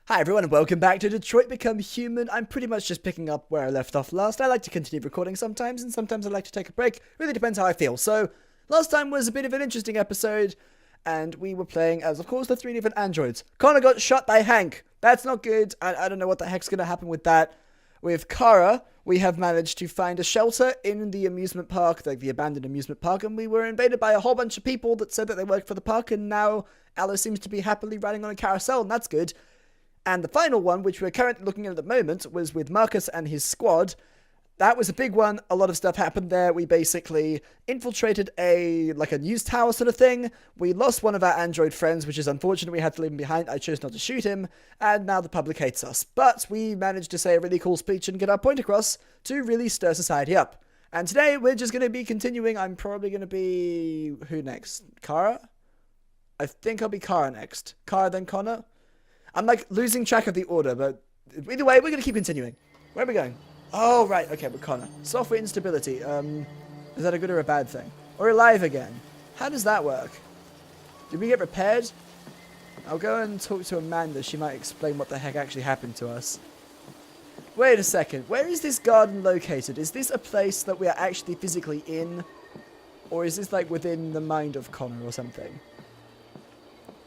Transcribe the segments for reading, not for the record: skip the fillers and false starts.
Hi everyone and welcome back to Detroit Become Human. I'm pretty much just picking up where I left off last. I like to continue recording sometimes, and sometimes I like to take a break. Really depends how I feel. So, last time was a bit of an interesting episode, and we were playing as, of course, the three different androids. Connor got shot by Hank. That's not good. I don't know what the heck's going to happen with that. With Kara, we have managed to find a shelter in the amusement park, like the abandoned amusement park, and we were invaded by a whole bunch of people that said that they worked for the park, and now Alice seems to be happily riding on a carousel, and that's good. And the final one, which we're currently looking at the moment, was with Marcus and his squad. That was a big one. A lot of stuff happened there. We basically infiltrated a news tower sort of thing. We lost one of our android friends, which is unfortunate. We had to leave him behind. I chose not to shoot him. And now the public hates us. But we managed to say a really cool speech and get our point across to really stir society up. And today we're just going to be continuing. I'm probably going to be... who next? Kara? I think I'll be Kara next. Kara, then Connor? I'm losing track of the order, but either way, we're going to keep continuing. Where are we going? Oh, right. Okay, but Connor. Software instability. Is that a good or a bad thing? Or alive again? How does that work? Did we get repaired? I'll go and talk to Amanda. She might explain what the heck actually happened to us. Wait a second. Where is this garden located? Is this a place that we are actually physically in? Or is this within the mind of Connor or something?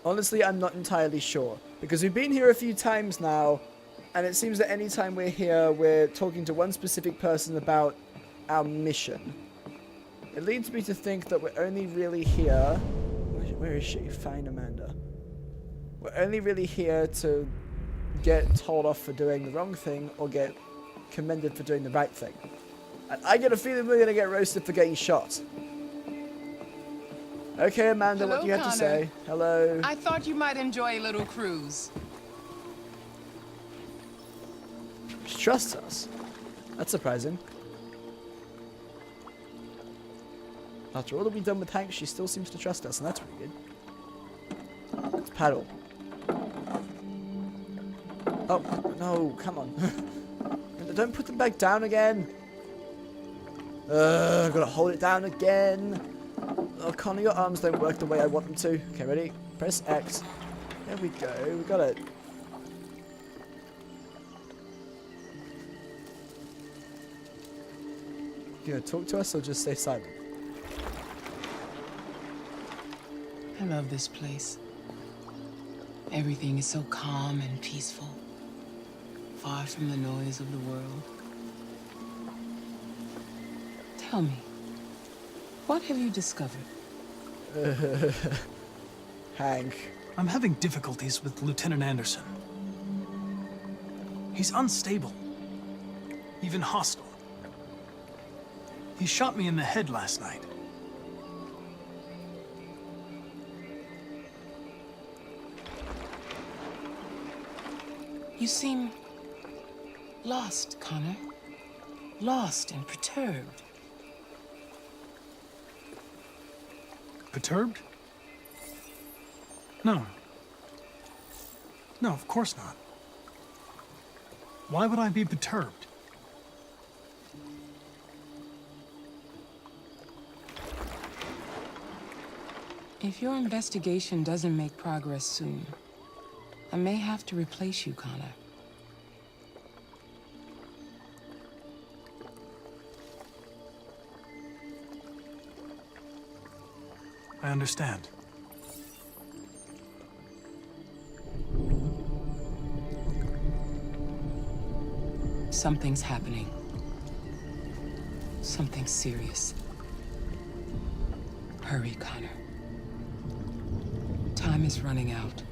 Honestly, I'm not entirely sure. Because we've been here a few times now, and it seems that any time we're here, we're talking to one specific person about our mission. It leads me to think that we're only really here... Where is she? Find Amanda. We're only really here to get told off for doing the wrong thing, or get commended for doing the right thing. And I get a feeling we're going to get roasted for getting shot. Okay, Amanda, Hello, what do you have to say? Hello. I thought you might enjoy a little cruise. She trusts us. That's surprising. After all that we've done with Hank, she still seems to trust us, and that's pretty good. Let's paddle. Oh, no, come on. Don't put them back down again. I've got to hold it down again. Oh, Connor, your arms don't work the way I want them to. Okay, ready? Press X. There we go. We got it. You gonna talk to us or just stay silent? I love this place. Everything is so calm and peaceful, far from the noise of the world. Tell me, what have you discovered? Hank. I'm having difficulties with Lieutenant Anderson. He's unstable, even hostile. He shot me in the head last night. You seem lost, Connor. Lost and perturbed. Perturbed? No. No, of course not. Why would I be perturbed? If your investigation doesn't make progress soon, I may have to replace you, Connor. I understand. Something's happening. Something serious. Hurry, Connor. Time is running out.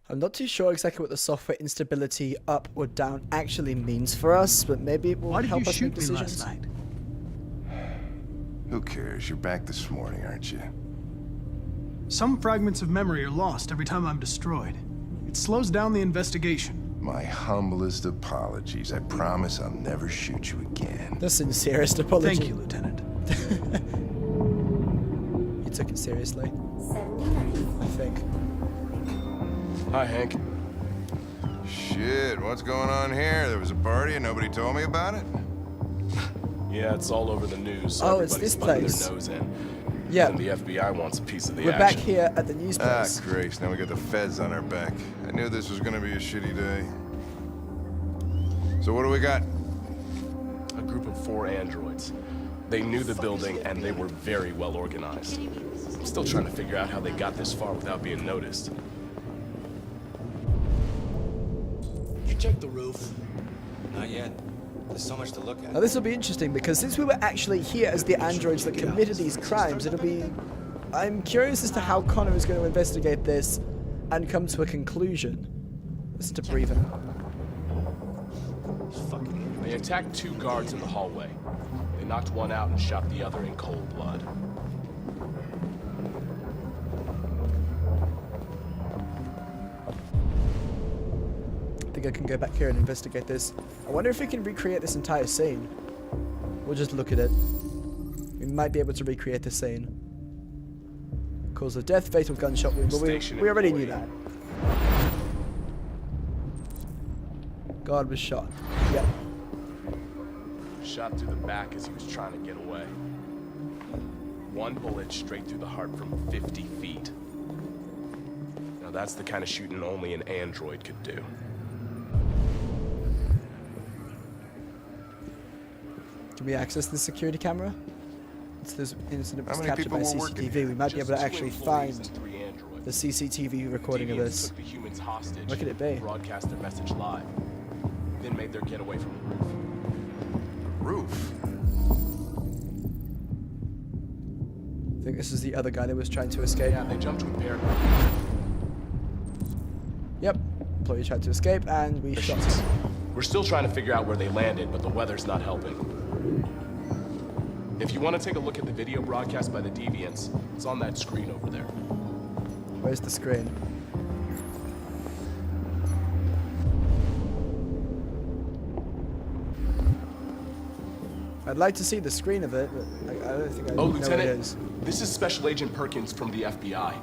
I'm not too sure exactly what the software instability up or down actually means for us, but maybe it will help us make decisions. Why did you shoot me last night? Who cares? You're back this morning, aren't you? Some fragments of memory are lost every time I'm destroyed. It slows down the investigation. My humblest apologies. I promise I'll never shoot you again. The sincerest apology. Thank you, Lieutenant. You took it seriously. I think. Hi, Hank. Shit, what's going on here? There was a party and nobody told me about it? Yeah, it's all over the news. So Oh, it's everybody's this bugging place. their nose in. Yeah. And the FBI wants a piece of the We're action. back here at the news Ah, place. Grace, now we got the feds on our back. I knew this was gonna be a shitty day. So what do we got? A group of 4 androids. They knew the building and they were very well organized. I'm still trying to figure out how they got this far without being noticed. You checked the roof? Not yet. There's so much to look at. Now this will be interesting because since we were actually here as the androids that committed these crimes, it'll be... I'm curious as to how Connor is going to investigate this and come to a conclusion. Listen to breathing. They attacked 2 guards in the hallway. They knocked one out and shot the other in cold blood. I think I can go back here and investigate this. I wonder if we can recreate this entire scene. We'll just look at it. We might be able to recreate the scene. Cause of death, fatal gunshot wound, but we already knew that. Guard was shot. Yep. Shot through the back as he was trying to get away. 1 bullet straight through the heart from 50 feet. Now that's the kind of shooting only an android could do. Can we access the security camera? This incident was How many captured by people were working CCTV. We might be able to Just 2 actually employees find and 3 androids. the CCTV recording of Deviants this. took the humans hostage. What could it be? Broadcast their message live. Then made their getaway from the roof. Roof. I think this is the other guy that was trying to escape. Yeah, they jumped to a pair. Yep. Employee tried to escape and we shot him. We're still trying to figure out where they landed, but the weather's not helping. If you want to take a look at the video broadcast by the Deviants, it's on that screen over there. Where's the screen? I'd like to see the screen of it, but I don't think I Oh, know what it Lieutenant, is. this is Special Agent Perkins from the FBI.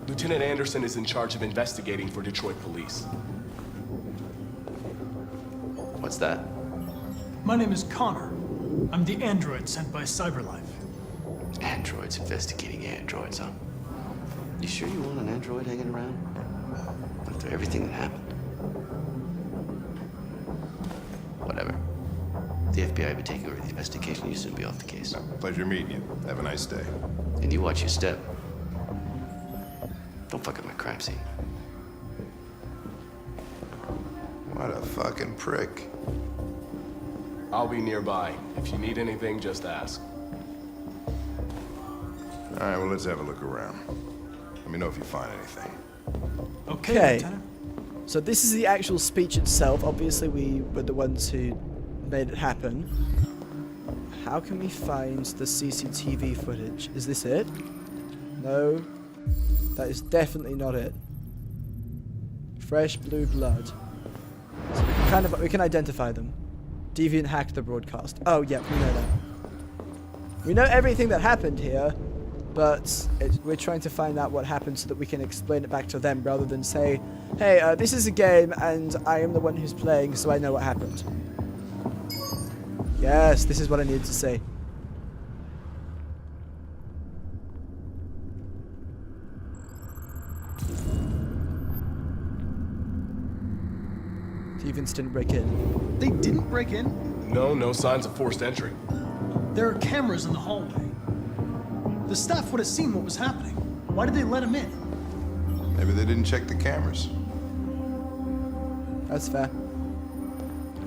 Lieutenant Anderson is in charge of investigating for Detroit police. What's that? My name is Connor. I'm the android sent by CyberLife. Androids investigating androids, huh? You sure you want an android hanging around? After everything that happened? Whatever. The FBI will be taking over the investigation. You soon be off the case. Pleasure meeting you. Have a nice day. And you watch your step. Don't fuck up my crime scene. What a fucking prick. I'll be nearby. If you need anything, just ask. All right, well, let's have a look around. Let me know if you find anything. Okay. Lieutenant. So this is the actual speech itself. Obviously we were the ones who made it happen. How can we find the CCTV footage? Is this it? No. That is definitely not it. Fresh blue blood. So we can identify them. Deviant hacked the broadcast. Oh yeah, we know that. We know everything that happened here, but we're trying to find out what happened so that we can explain it back to them rather than say, hey, this is a game and I am the one who's playing, so I know what happened. Yes, this is what I needed to say. Deviants didn't break in. They didn't break in. No signs of forced entry. There are cameras in the hallway. The staff would have seen what was happening. Why did they let him in? Maybe they didn't check the cameras. That's fair.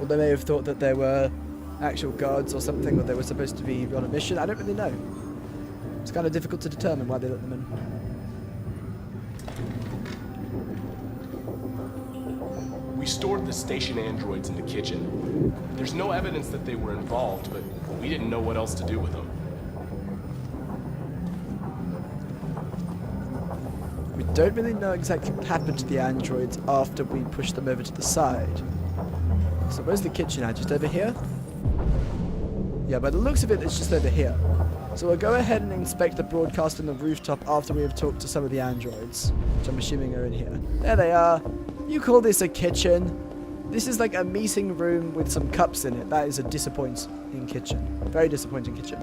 Or they may have thought that there were actual guards or something, or they were supposed to be on a mission. I don't really know. It's kind of difficult to determine why they let them in. We stored the station androids in the kitchen. There's no evidence that they were involved, but we didn't know what else to do with them. We don't really know exactly what happened to the androids after we pushed them over to the side. So where's the kitchen at? Just over here? Yeah, by the looks of it, it's just over here. So we'll go ahead and inspect the broadcast on the rooftop after we have talked to some of the androids, which I'm assuming are in here. There they are. You call this a kitchen? This is like a meeting room with some cups in it. That is a disappointing kitchen. Very disappointing kitchen.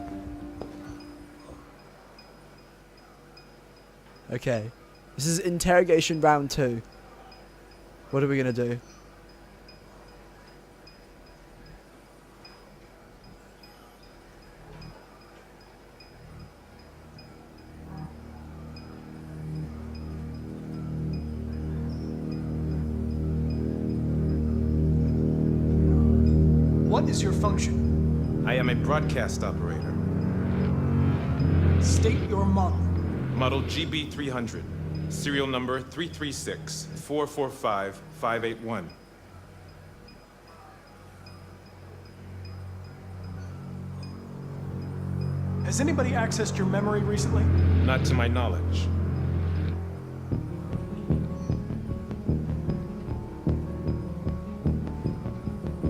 Okay. This is interrogation round 2. What are we gonna do? What is your function? I am a broadcast operator. State your model. Model GB300. Serial number 336-445-581. Has anybody accessed your memory recently? Not to my knowledge.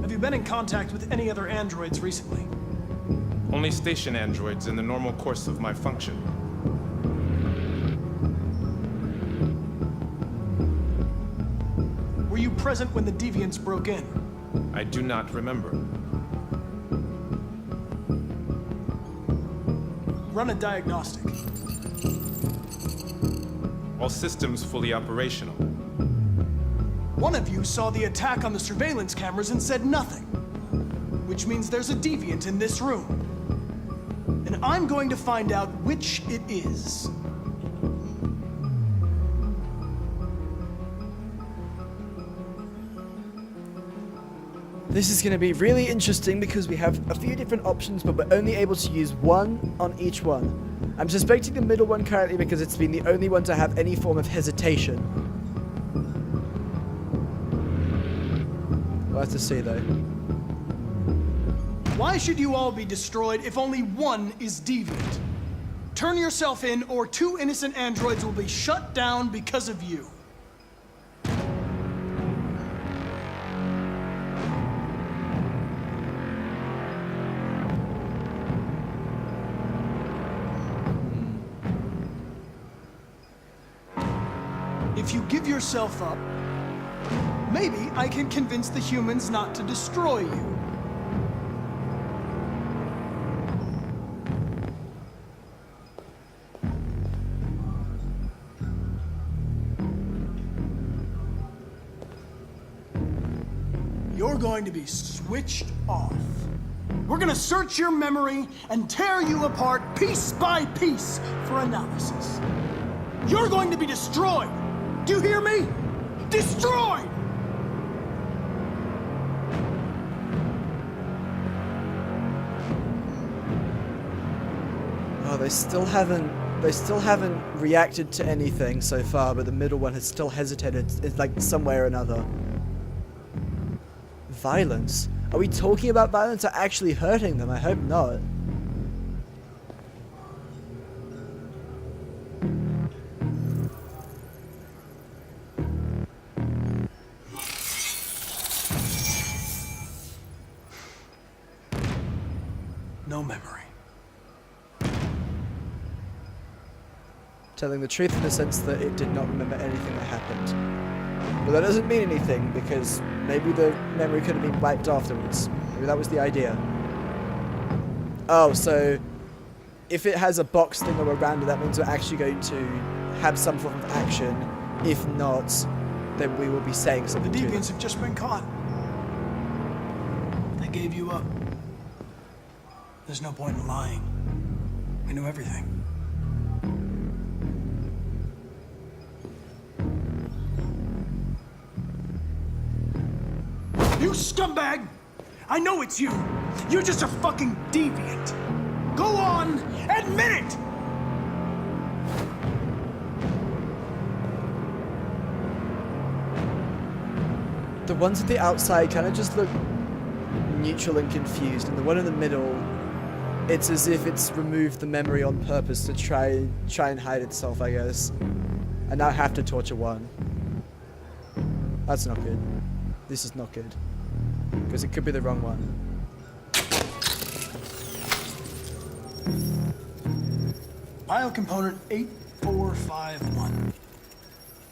Have you been in contact with any other androids recently? Only station androids in the normal course of my function. Were you present when the deviants broke in? I do not remember. Run a diagnostic. All systems fully operational. One of you saw the attack on the surveillance cameras and said nothing, which means there's a deviant in this room. And I'm going to find out which it is. This is going to be really interesting because we have a few different options, but we're only able to use one on each one. I'm suspecting the middle one currently because it's been the only one to have any form of hesitation. We'll have to see though. Why should you all be destroyed if only one is deviant? Turn yourself in or 2 innocent androids will be shut down because of you. If you give yourself up, maybe I can convince the humans not to destroy you. You're going to be switched off. We're gonna search your memory and tear you apart piece by piece for analysis. You're going to be destroyed. Do you hear me? Destroyed! Oh, they still haven't reacted to anything so far, but the middle one has still hesitated. It's like somewhere or another. Violence? Are we talking about violence or actually hurting them? I hope not. No memory. Telling the truth in the sense that it did not remember anything that happened. But that doesn't mean anything, because maybe the memory could have been wiped afterwards. Maybe that was the idea. Oh, so if it has a box thing around it, that means we're actually going to have some form of action. If not, then we will be saying something The to them. deviants have just been caught. They gave you up. There's no point in lying. We know everything. You scumbag! I know it's you! You're just a fucking deviant! Go on! Admit it! The ones at the outside kind of just look neutral and confused, and the one in the middle, it's as if it's removed the memory on purpose to try and hide itself, I guess. And now have to torture one. That's not good. This is not good. Because it could be the wrong one. Biocomponent 8451.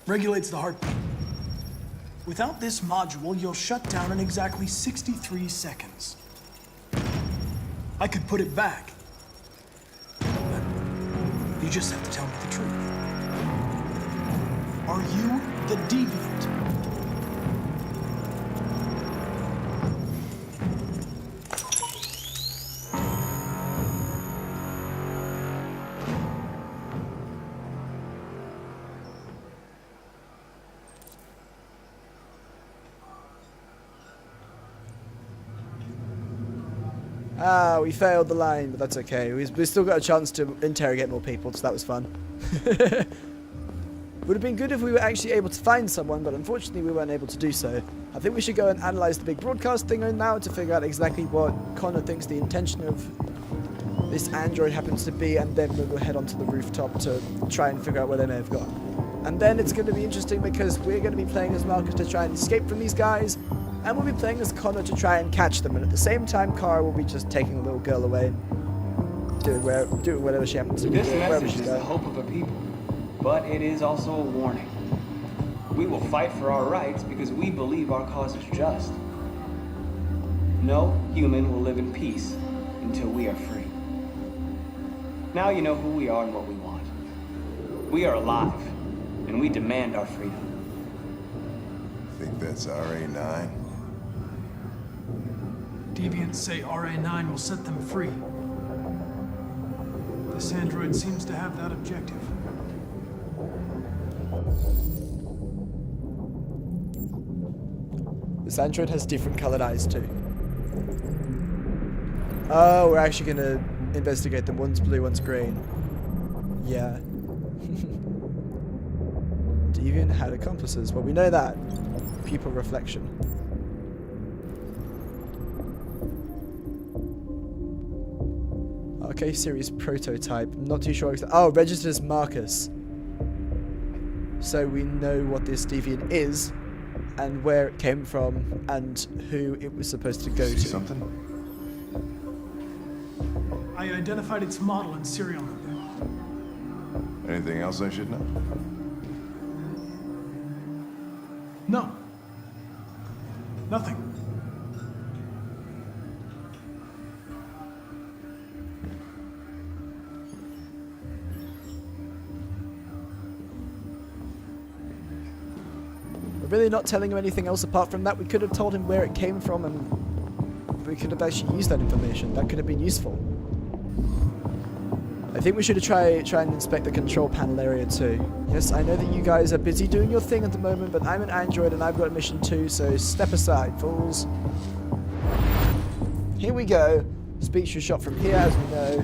Regulates the heartbeat. Without this module, you'll shut down in exactly 63 seconds. I could put it back. But you just have to tell me the truth. Are you the deviant? Ah, we failed the line, but that's okay. We still got a chance to interrogate more people, so that was fun. Would have been good if we were actually able to find someone, but unfortunately we weren't able to do so. I think we should go and analyze the big broadcast thing now to figure out exactly what Connor thinks the intention of this android happens to be, and then we'll head onto the rooftop to try and figure out where they may have gone. And then it's going to be interesting because we're going to be playing as Marcus to try and escape from these guys, and we'll be playing as Connor to try and catch them, and at the same time Kara will be just taking the little girl away, doing whatever she happens to be This doing, wherever message she's is the going. hope of a people, but it is also a warning. We will fight for our rights because we believe our cause is just. No human will live in peace until we are free. Now you know who we are and what we want. We are alive, and we demand our freedom. Think that's RA9? Deviants say RA9 will set them free. This android seems to have that objective. This android has different colored eyes too. Oh, we're actually gonna investigate them. One's blue, one's green. Yeah. Deviant had accomplices. Well, we know that. Pupil reflection. Okay, series prototype. I'm not too sure. Oh, registered as Marcus. So we know what this deviant is, and where it came from, and who it was supposed to go See to. something? I identified its model and serial number. Anything else I should know? No. Nothing. We're really not telling him anything else apart from that. We could have told him where it came from, and we could have actually used that information. That could have been useful. I think we should try and inspect the control panel area too. Yes, I know that you guys are busy doing your thing at the moment, but I'm an android and I've got a mission too, so step aside, fools. Here we go. Speech was shot from here, as we know.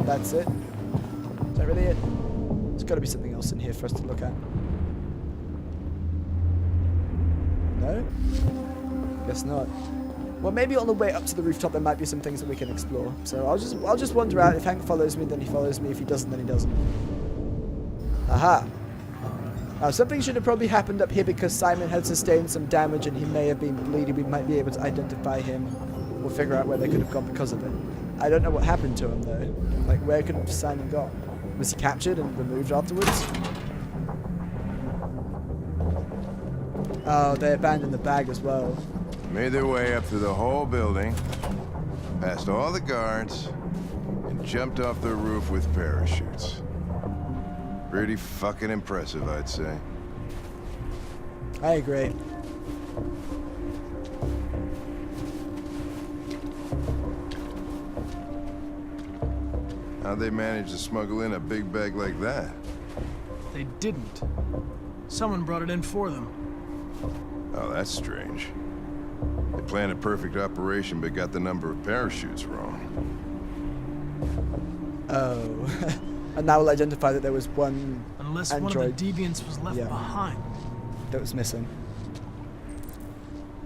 That's it. Is that really it? There's got to be something else in here for us to look at. No? Guess not. Well, maybe on the way up to the rooftop there might be some things that we can explore. So I'll just wander out. If Hank follows me, then he follows me. If he doesn't, then he doesn't. Aha. Now, something should have probably happened up here because Simon had sustained some damage and he may have been bleeding. We might be able to identify him or figure out where they could have gone because of it. I don't know what happened to him, though. Like, where could Simon go? Was he captured and removed afterwards? Oh, they abandoned the bag as well. Made their way up through the whole building, past all the guards, and jumped off the roof with parachutes. Pretty fucking impressive, I'd say. I agree. How'd they manage to smuggle in a big bag like that? They didn't. Someone brought it in for them. Oh, that's strange. They planned a perfect operation, but got the number of parachutes wrong. Oh. And now we'll identify that there was one Unless android one of the deviants was left Yeah. behind. that was missing.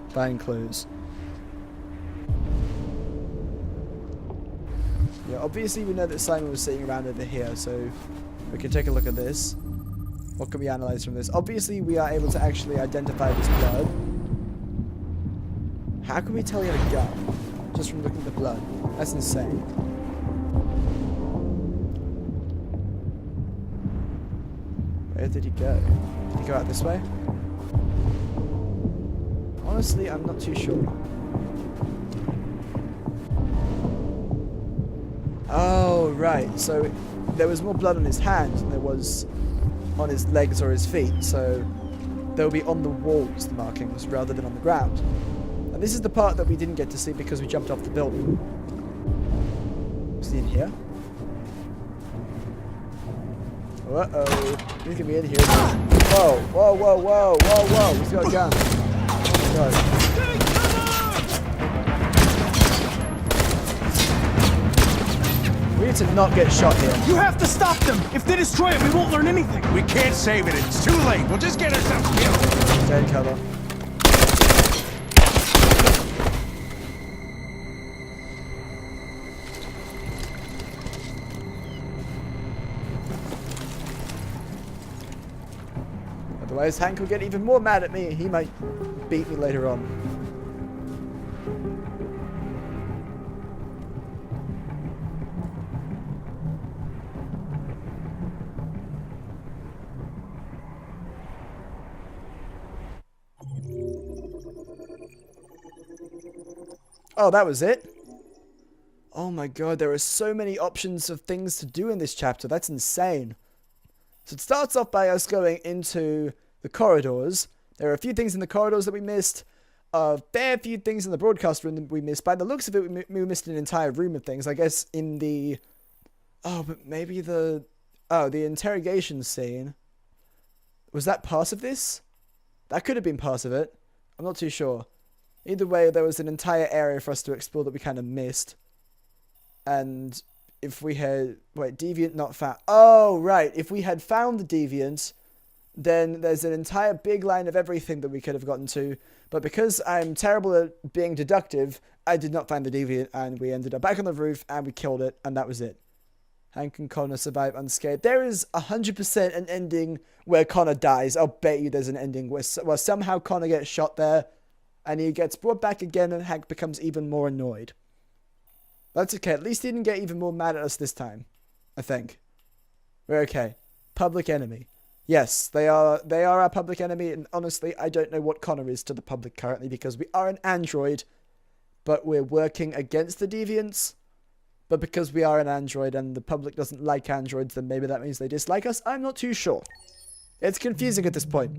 Find clues. Yeah, obviously we know that Simon was sitting around over here, so we can take a look at this. What can we analyze from this? Obviously we are able to actually identify this blood. How can we tell he had a gun? Just from looking at the blood. That's insane. Where did he go? Did he go out this way? Honestly, I'm not too sure. Oh, right. So there was more blood on his hands than there was on his legs or his feet, so they'll be on the walls, the markings, rather than on the ground. And this is the part that we didn't get to see because we jumped off the building. Is he in here? Uh-oh. He's gonna be in here. Whoa, whoa, whoa, whoa, whoa, whoa. He's got a gun. Oh my god. We need to not get shot here. You have to stop them! If they destroy it, we won't learn anything! We can't save it. It's too late. We'll just get ourselves killed. Stay in cover. Otherwise, Hank will get even more mad at me. He might beat me later on. Oh, that was it? Oh my god, there are so many options of things to do in this chapter. That's insane. So it starts off by us going into the corridors. There are a few things in the corridors that we missed. A fair few things in the broadcast room that we missed. By the looks of it, we missed an entire room of things. I guess in the... Oh, but maybe the... Oh, the interrogation scene. Was that part of this? That could have been part of it. I'm not too sure. Either way, there was an entire area for us to explore that we kind of missed. And if we had... Wait, deviant not found... Oh, right. If we had found the deviant, then there's an entire big line of everything that we could have gotten to. But because I'm terrible at being deductive, I did not find the deviant, and we ended up back on the roof, and we killed it, and that was it. Hank and Connor survive unscathed. There is 100% an ending where Connor dies. I'll bet you there's an ending where somehow Connor gets shot there, and he gets brought back again, and Hank becomes even more annoyed. That's okay. At least he didn't get even more mad at us this time. I think. We're okay. Public enemy. Yes, they are our public enemy, and honestly, I don't know what Connor is to the public currently, because we are an android, but we're working against the deviants. But because we are an android and the public doesn't like androids, then maybe that means they dislike us. I'm not too sure. It's confusing at this point.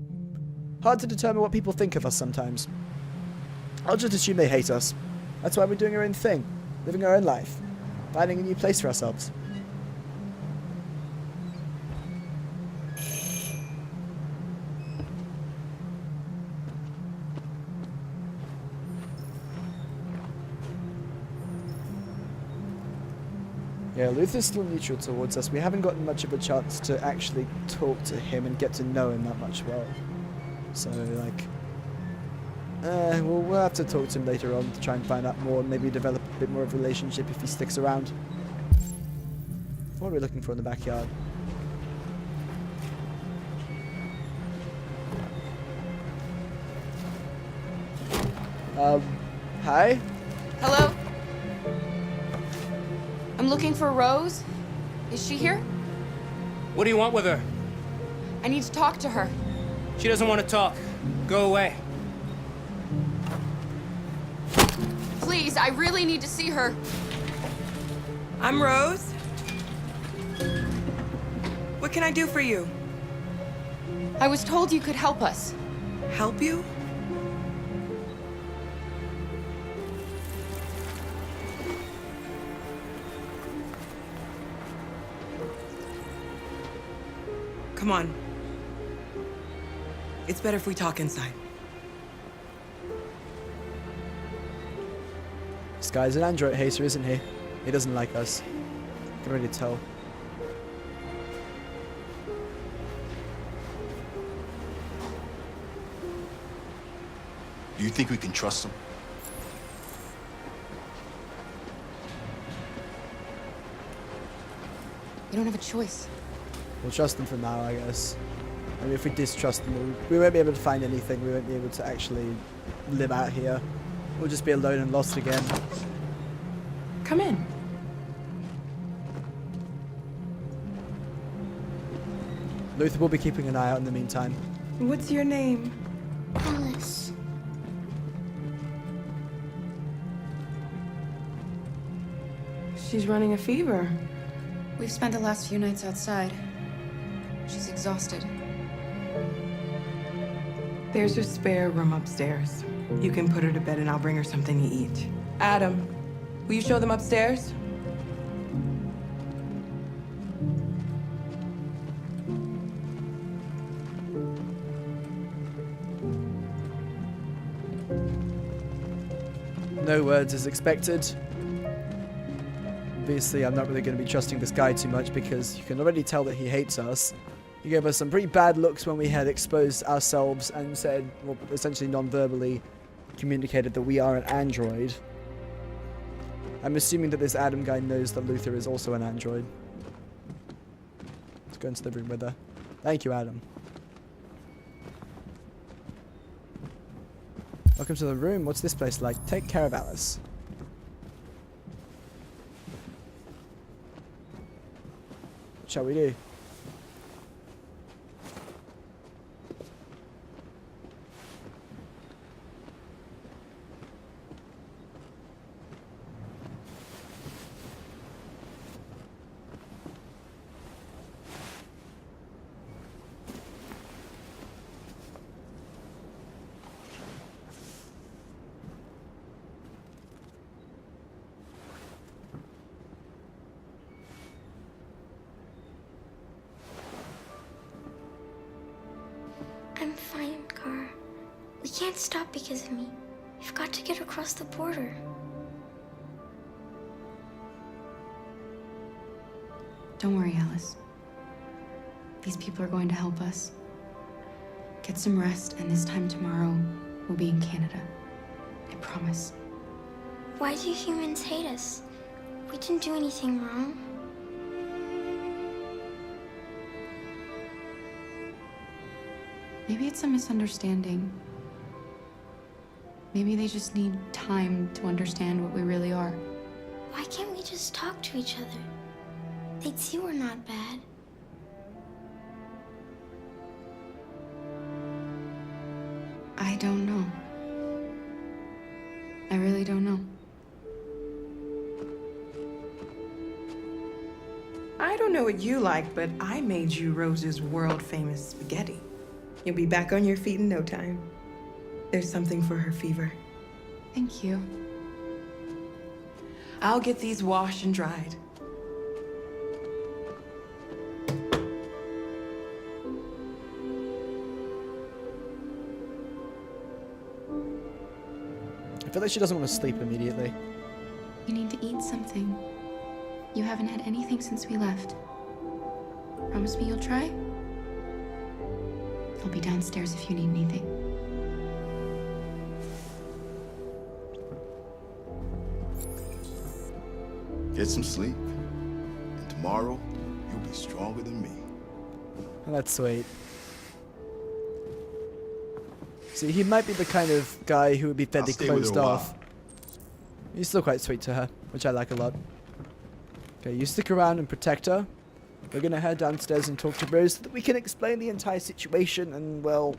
Hard to determine what people think of us sometimes. I'll just assume they hate us. That's why we're doing our own thing. Living our own life. Finding a new place for ourselves. Yeah, Luther's still neutral towards us. We haven't gotten much of a chance to actually talk to him and get to know him that much well. So, like... we'll have to talk to him later on to try and find out more and maybe develop a bit more of a relationship if he sticks around. What are we looking for in the backyard? Hi? Hello? I'm looking for Rose. Is she here? What do you want with her? I need to talk to her. She doesn't want to talk. Go away. Please, I really need to see her. I'm Rose. What can I do for you? I was told you could help us. Help you? Come on. It's better if we talk inside. This guy's an android hater, isn't he? He doesn't like us. I can really tell. Do you think we can trust him? You don't have a choice. We'll trust them for now, I guess. I mean, if we distrust them, we won't be able to find anything. We won't be able to actually live out here. We'll just be alone and lost again. Come in. Luther will be keeping an eye out in the meantime. What's your name? Alice. She's running a fever. We've spent the last few nights outside. She's exhausted. There's a spare room upstairs. You can put her to bed and I'll bring her something to eat. Adam, will you show them upstairs? No words as expected. Obviously, I'm not really going to be trusting this guy too much because you can already tell that he hates us. He gave us some pretty bad looks when we had exposed ourselves and said, well, essentially non-verbally communicated that we are an android. I'm assuming that this Adam guy knows that Luther is also an android. Let's go into the room with her. Thank you, Adam. Welcome to the room. What's this place like? Take care of Alice. What shall we do? I'm fine, Kara. We can't stop because of me. We've got to get across the border. Don't worry, Alice. These people are going to help us. Get some rest, and this time tomorrow, we'll be in Canada. I promise. Why do humans hate us? We didn't do anything wrong. Maybe it's a misunderstanding. Maybe they just need time to understand what we really are. Why can't we just talk to each other? They'd see we're not bad. I don't know. I really don't know. I don't know what you like, but I made you Rose's world-famous spaghetti. You'll be back on your feet in no time. There's something for her fever. Thank you. I'll get these washed and dried. I feel like she doesn't want to sleep immediately. You need to eat something. You haven't had anything since we left. Promise me you'll try? I'll be downstairs if you need anything. Get some sleep, and tomorrow you'll be stronger than me. Oh, that's sweet. See, he might be the kind of guy who would be fairly closed off. He's still quite sweet to her, which I like a lot. Okay, you stick around and protect her. We're gonna head downstairs and talk to Rose so that we can explain the entire situation and, well,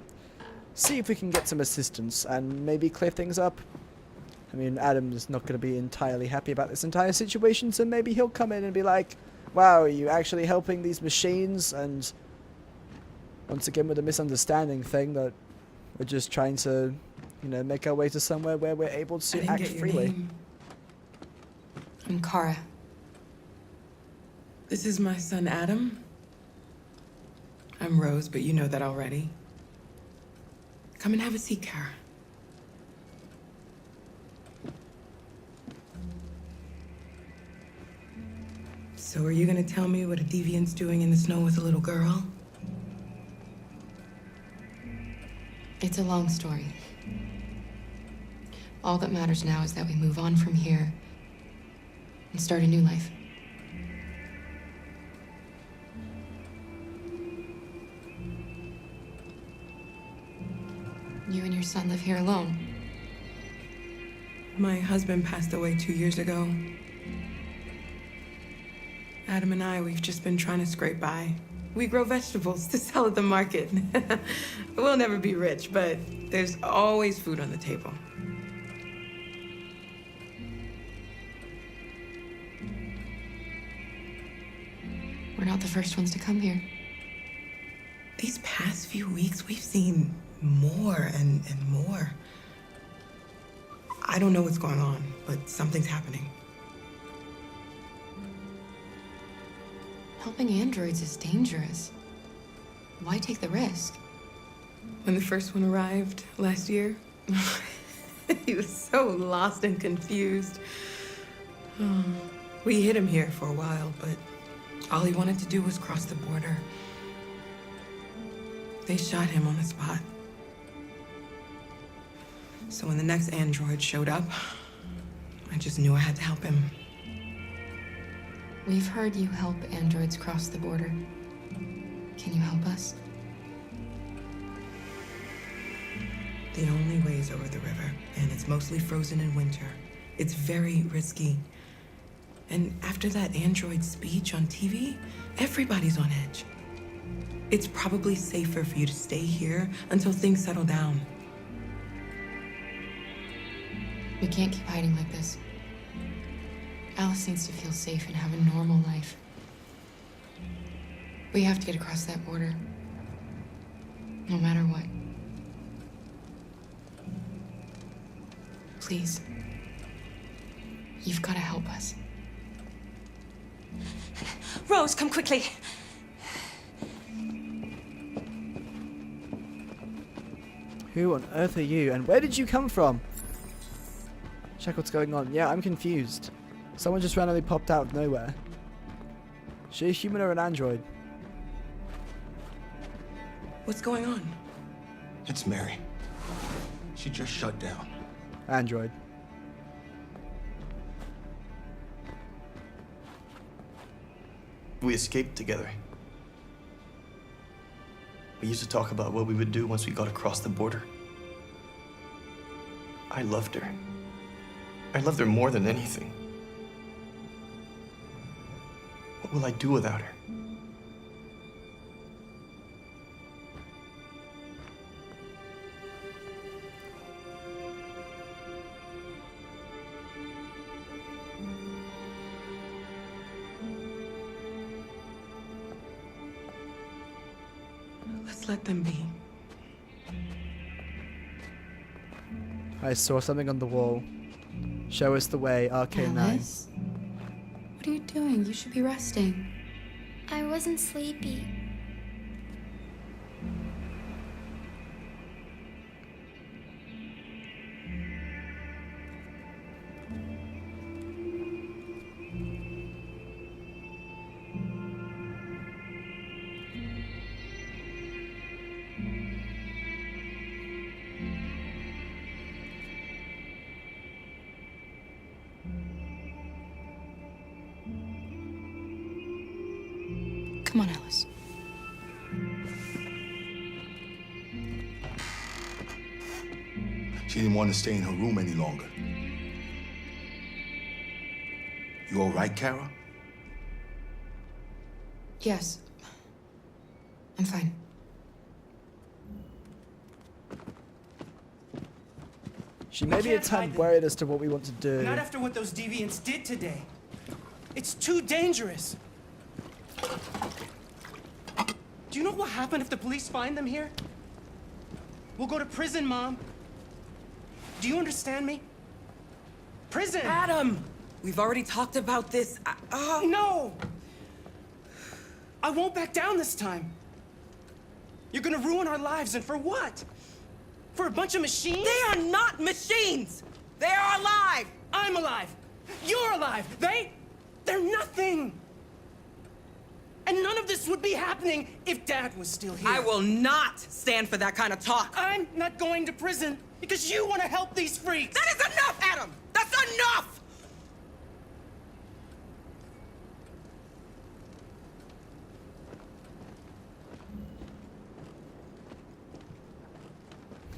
see if we can get some assistance and maybe clear things up. I mean, Adam's not gonna be entirely happy about this entire situation, so maybe he'll come in and be like, wow, are you actually helping these machines? And once again with a misunderstanding thing that we're just trying to, you know, make our way to somewhere where we're able to act freely. I'm Kara. This is my son, Adam. I'm Rose, but you know that already. Come and have a seat, Kara. So are you gonna tell me what a deviant's doing in the snow with a little girl? It's a long story. All that matters now is that we move on from here and start a new life. You and your son live here alone. My husband passed away 2 years ago. Adam and I, we've just been trying to scrape by. We grow vegetables to sell at the market. We'll never be rich, but there's always food on the table. We're not the first ones to come here. These past few weeks, we've seen more and more. I don't know what's going on, but something's happening. Helping androids is dangerous. Why take the risk? When the first one arrived last year, he was so lost and confused. We hid him here for a while, but all he wanted to do was cross the border. They shot him on the spot. So when the next android showed up, I just knew I had to help him. We've heard you help androids cross the border. Can you help us? The only way is over the river, and it's mostly frozen in winter. It's very risky. And after that android speech on TV, everybody's on edge. It's probably safer for you to stay here until things settle down. We can't keep hiding like this. Alice needs to feel safe and have a normal life. We have to get across that border. No matter what. Please. You've got to help us. Rose, come quickly. Who on earth are you, and where did you come from? Check what's going on. Yeah, I'm confused. Someone just randomly popped out of nowhere. Is she a human or an android? What's going on? It's Mary. She just shut down. Android. We escaped together. We used to talk about what we would do once we got across the border. I loved her. I loved her more than anything. What will I do without her? Let's let them be. I saw something on the wall. Show us the way, RK9. Alice? What are you doing? You should be resting. I wasn't sleepy. Come on, Alice. She didn't want to stay in her room any longer. You all right, Kara? Yes. I'm fine. She may be a tad worried as to what we want to do. Not after what those deviants did today. It's too dangerous. Do you know what happened if the police find them here? We'll go to prison, Mom. Do you understand me? Prison! Adam! We've already talked about this. No! I won't back down this time. You're gonna ruin our lives, and for what? For a bunch of machines? They are not machines! They are alive! I'm alive! You're alive! They're nothing! And none of this would be happening if Dad was still here. I will not stand for that kind of talk. I'm not going to prison because you want to help these freaks. That is enough, Adam! That's enough!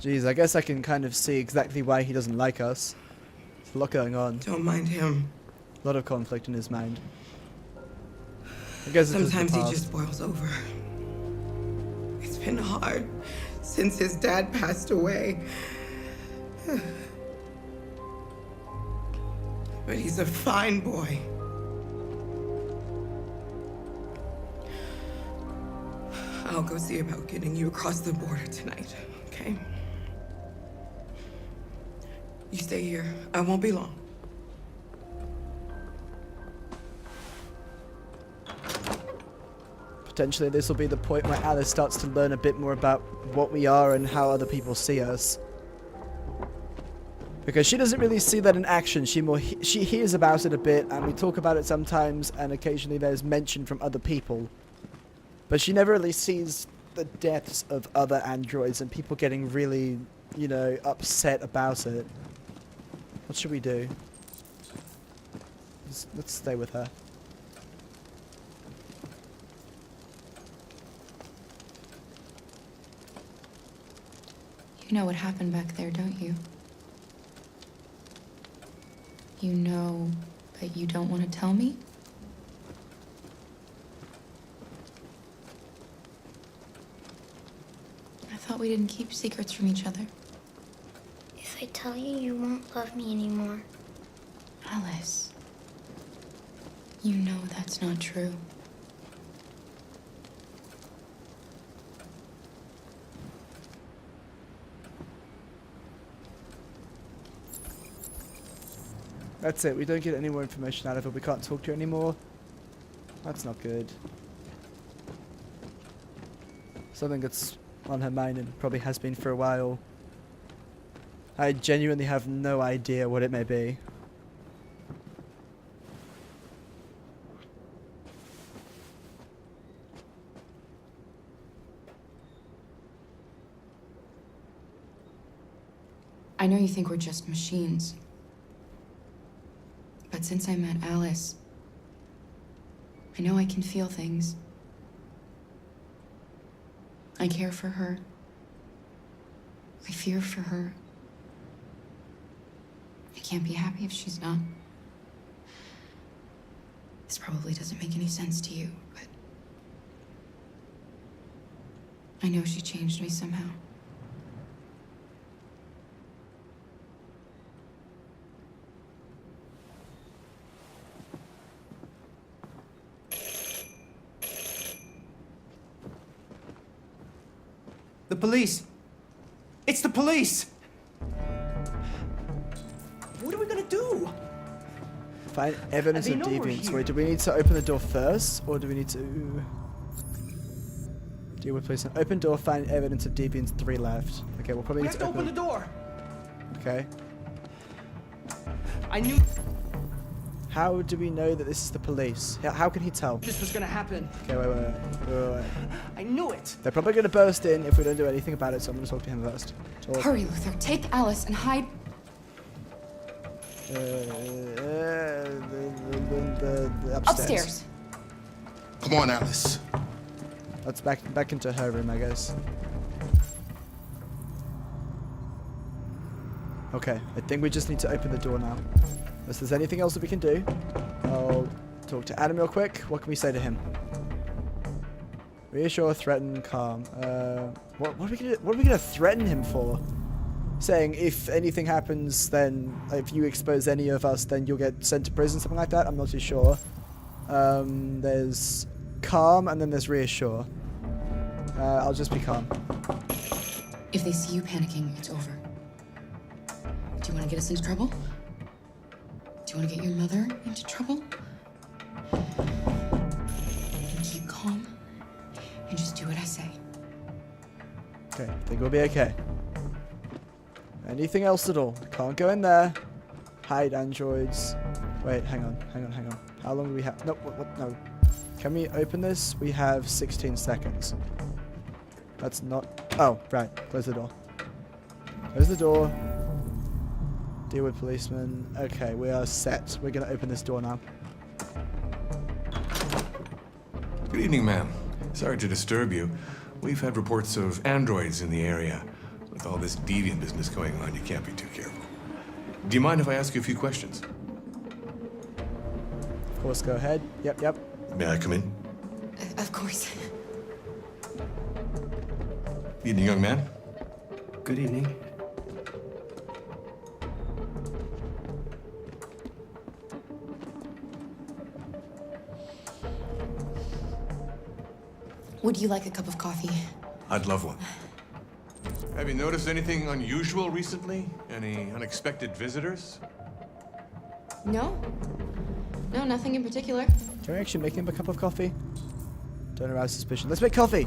Jeez, I guess I can kind of see exactly why he doesn't like us. There's a lot going on. Don't mind him. A lot of conflict in his mind. I guess it's Sometimes just the he past. just boils over. It's been hard since his dad passed away. But he's a fine boy. I'll I'll go see about getting you across the border tonight, okay? You stay here. I won't be long. Potentially this will be the point where Alice starts to learn a bit more about what we are and how other people see us. Because she doesn't really see that in action, she hears about it a bit, and we talk about it sometimes, and occasionally there's mention from other people. But she never really sees the depths of other androids and people getting really, you know, upset about it. What should we do? Let's stay with her. You know what happened back there, don't you? You know that you don't want to tell me? I thought we didn't keep secrets from each other. If I tell you, you won't love me anymore. Alice, you know that's not true. That's it, we don't get any more information out of her. We can't talk to her anymore. That's not good. Something that's on her mind and probably has been for a while. I genuinely have no idea what it may be. I know you think we're just machines. But since I met Alice, I know I can feel things. I care for her. I fear for her. I can't be happy if she's not. This probably doesn't make any sense to you, but I know she changed me somehow. The police! It's the police! What are we gonna do? Find evidence They of know we're deviance. here. Wait, do we need to open the door first? Or do we need to... Deal with police. Open door, find evidence of deviance, 3 left. Okay, we'll probably We need have to open the door! Okay. I knew How do we know that this is the police? How can he tell? this was gonna happen. Okay, wait. I knew it! They're probably going to burst in if we don't do anything about it, so I'm going to talk to him first. Talk. Hurry, Luther. Take Alice and hide. The Upstairs. Come on, Alice. Let's back into her room, I guess. Okay, I think we just need to open the door now. Unless there's anything else that we can do. I'll talk to Adam real quick. What can we say to him? Reassure, threaten, calm. What are we gonna threaten him for? Saying if anything happens, then if you expose any of us, then you'll get sent to prison, something like that. I'm not too sure. There's calm, and then there's reassure. I'll just be calm. If they see you panicking, it's over. Do you want to get us into trouble? Do you want to get your mother into trouble? And keep calm and just do what I say. Okay, I think we'll be okay. Anything else at all? Can't go in there. Hide androids. Wait, hang on. How long do we have? No, what? No. Can we open this? We have 16 seconds. That's not... Oh, right. Close the door. Close the door. Deal with policemen. Okay, we are set. We're going to open this door now. Good evening, ma'am. Sorry to disturb you. We've had reports of androids in the area. With all this deviant business going on, you can't be too careful. Do you mind if I ask you a few questions? Of course, go ahead. Yep. May I come in? Of course. Evening, young man. Good evening. Would you like a cup of coffee? I'd love one. Have you noticed anything unusual recently? Any unexpected visitors? No. No, nothing in particular. Can we actually make him a cup of coffee? Don't arouse suspicion. Let's make coffee!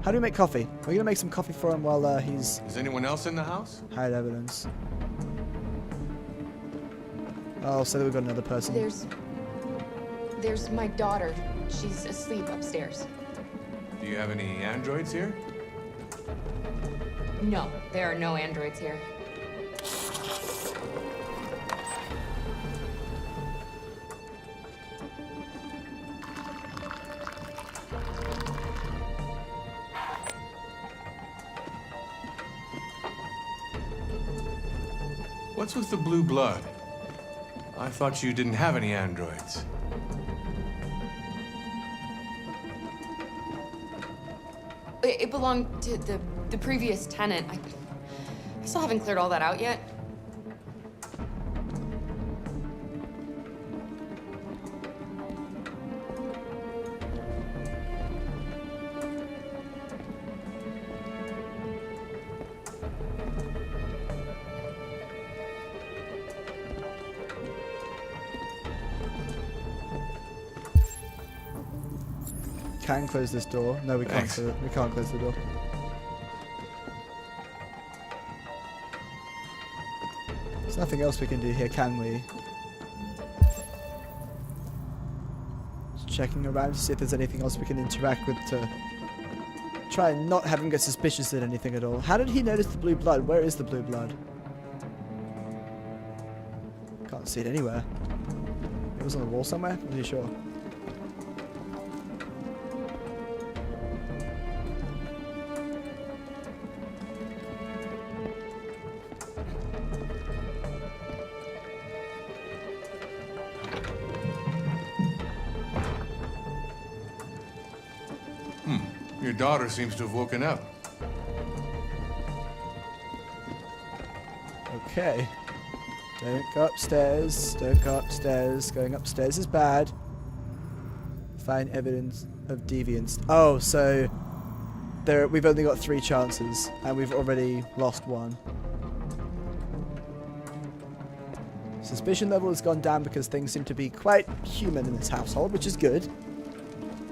How do we make coffee? We're gonna make some coffee for him while he's... Is anyone else in the house? hide evidence. Oh, so we've got another person. There's my daughter. She's asleep upstairs. Do you have any androids here? No, there are no androids here. What's with the blue blood? I thought you didn't have any androids. It belonged to the previous tenant. I still haven't cleared all that out yet. Can close this door. No, we can't. Thanks. We can't close the door. There's nothing else we can do here, can we? Just checking around to see if there's anything else we can interact with to try and not have him get suspicious at anything at all. How did he notice the blue blood? Where is the blue blood? Can't see it anywhere. It was on the wall somewhere? I'm not really sure. Your daughter seems to have woken up. Okay. Don't go upstairs. Don't go upstairs. Going upstairs is bad. Find evidence of deviance. Oh, so we've only got 3 chances, and we've already lost 1. Suspicion level has gone down because things seem to be quite human in this household, which is good.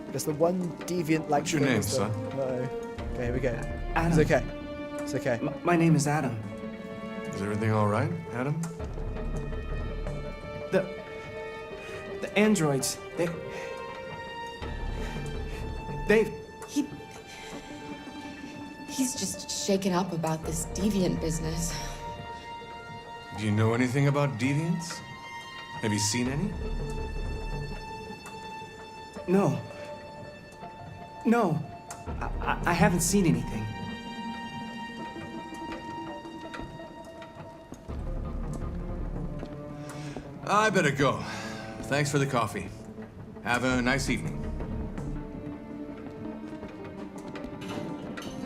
Because the one deviant like... What's your name, son? Uh-oh. Okay, here we go. Adam. It's okay. It's okay. My name is Adam. Is everything all right, Adam? The androids, He's just shaken up about this deviant business. Do you know anything about deviants? Have you seen any? No. No. I haven't seen anything. I better go. Thanks for the coffee. Have a nice evening.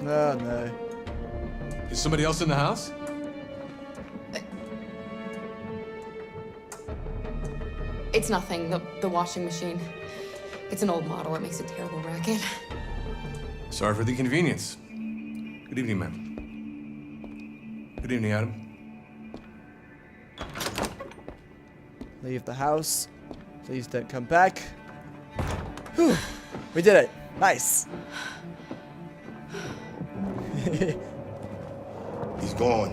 No, no. Is somebody else in the house? It's nothing. The washing machine. It's an old model. It makes a terrible racket. Sorry for the inconvenience. Good evening, ma'am. Good evening, Adam. Leave the house. Please don't come back. Whew. We did it. Nice. He's gone.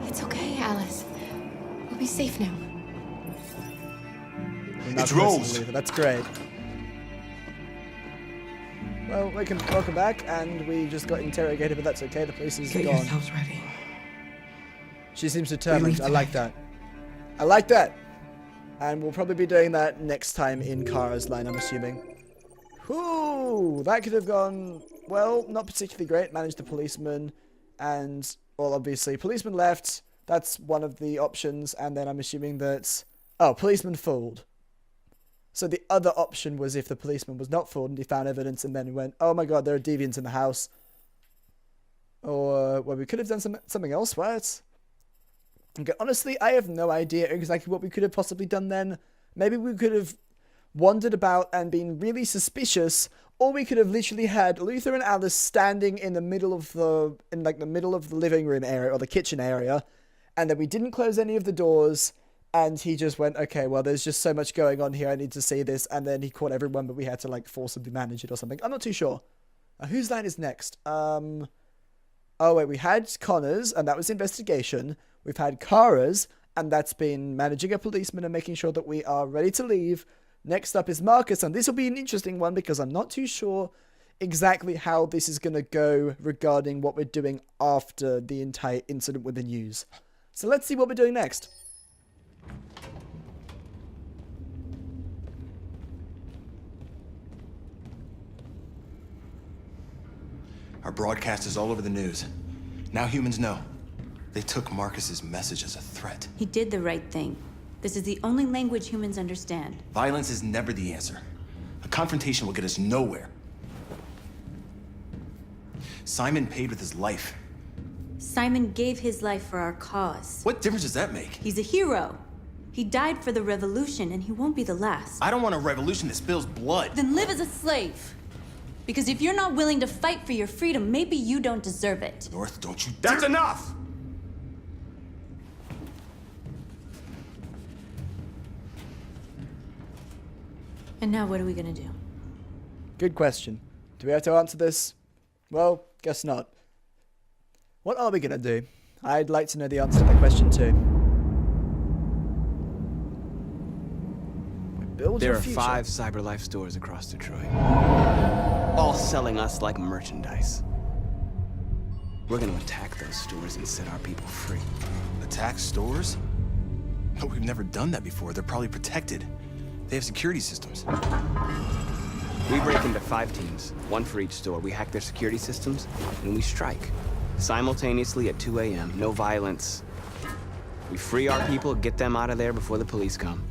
It's okay, Alice. We'll be safe now. It's Rose. That's great. Well, welcome back, and we just got interrogated, but that's okay. The police is Get gone. yourselves ready. She seems determined. I like that. I like that. And we'll probably be doing that next time in Kara's line, I'm assuming. Whoo! That could have gone, well, not particularly great. Managed the policeman, and, well, obviously, policeman left. That's one of the options, and then I'm assuming that... Oh, policeman fooled. So the other option was if the policeman was not fooled and he found evidence and then went, oh my god, there are deviants in the house. Or, well, we could have done something else, right? Okay, honestly, I have no idea exactly what we could have possibly done then. Maybe we could have wandered about and been really suspicious, or we could have literally had Luther and Alice standing in the middle of the living room area or the kitchen area, and then we didn't close any of the doors, and he just went, okay, well, there's just so much going on here, I need to see this, and then he caught everyone, but we had to like forcibly manage it or something. I'm not too sure. Whose line is next? Oh wait, we had Connor's, and that was investigation. We've had Kara's, and that's been managing a policeman and making sure that we are ready to leave. Next up is Marcus, and this will be an interesting one because I'm not too sure exactly how this is going to go regarding what we're doing after the entire incident with the news. So let's see what we're doing next. Our broadcast is all over the news. Now humans know. They took Marcus's message as a threat. He did the right thing. This is the only language humans understand. Violence is never the answer. A confrontation will get us nowhere. Simon paid with his life. Simon gave his life for our cause. What difference does that make? He's a hero. He died for the revolution, and he won't be the last. I don't want a revolution that spills blood. Then live as a slave. Because if you're not willing to fight for your freedom, maybe you don't deserve it. North, don't you That's enough! And now what are we gonna do? Good question. Do we have to answer this? Well, guess not. What are we gonna do? I'd like to know the answer to that question too. Build There your are future. 5 CyberLife stores across Detroit, all selling us like merchandise. We're gonna attack those stores and set our people free. Attack stores? But we've never done that before. They're probably protected. They have security systems. We break into 5 teams, 1 for each store. We hack their security systems, and we strike. Simultaneously at 2 a.m., no violence. We free our people, get them out of there before the police come.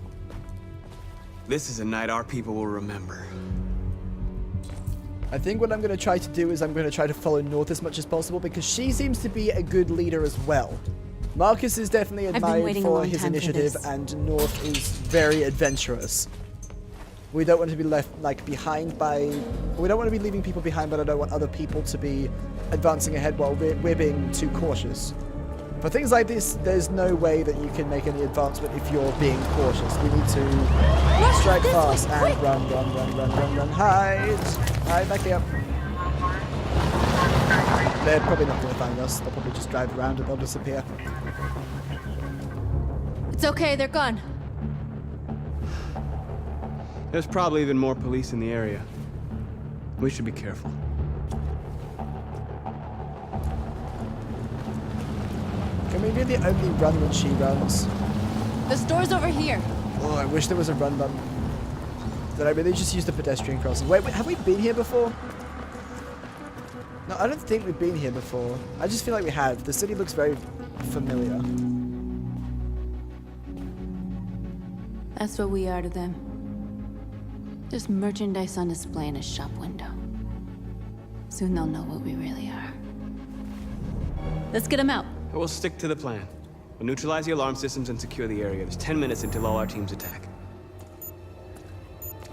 This is a night our people will remember. I think what I'm going to try to do is I'm going to try to follow North as much as possible because she seems to be a good leader as well. Marcus is definitely admired for his initiative, and North is very adventurous. We don't want to be left behind by... We don't want to be leaving people behind, but I don't want other people to be advancing ahead while we're being too cautious. For things like this, there's no way that you can make any advancement if you're being cautious. We need to strike fast and run. Hide! Hide back here. They're probably not going to find us. They'll probably just drive around and they'll disappear. It's okay, they're gone. There's probably even more police in the area. We should be careful. Can we really only run when she runs? The store's over here. Oh, I wish there was a run button. Did I really just use the pedestrian crossing? Wait, have we been here before? No, I don't think we've been here before. I just feel like we have. The city looks very familiar. That's what we are to them. Just merchandise on display in a shop window. Soon they'll know what we really are. Let's get them out. We'll stick to the plan. We'll neutralize the alarm systems and secure the area. There's 10 minutes until all our teams attack.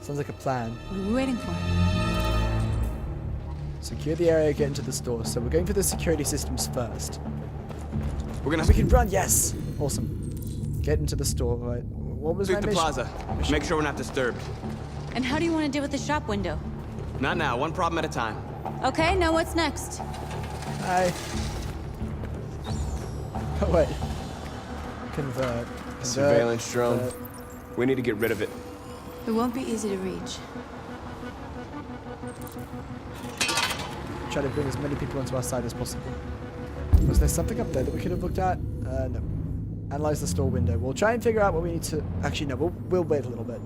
Sounds like a plan. What are we waiting for? Secure the area, get into the store. So we're going for the security systems first. We're gonna... We can run, yes! Awesome. Get into the store, right? What was Sweep my the mission? plaza. Make sure we're not disturbed. And how do you want to deal with the shop window? Not now. One problem at a time. Okay, now what's next? Hi. Oh, wait. Convert. Surveillance drone. We need to get rid of it. It won't be easy to reach. Try to bring as many people onto our side as possible. Was there something up there that we could have looked at? No. Analyze the store window. We'll try and figure out what we need to... Actually, no, we'll wait a little bit.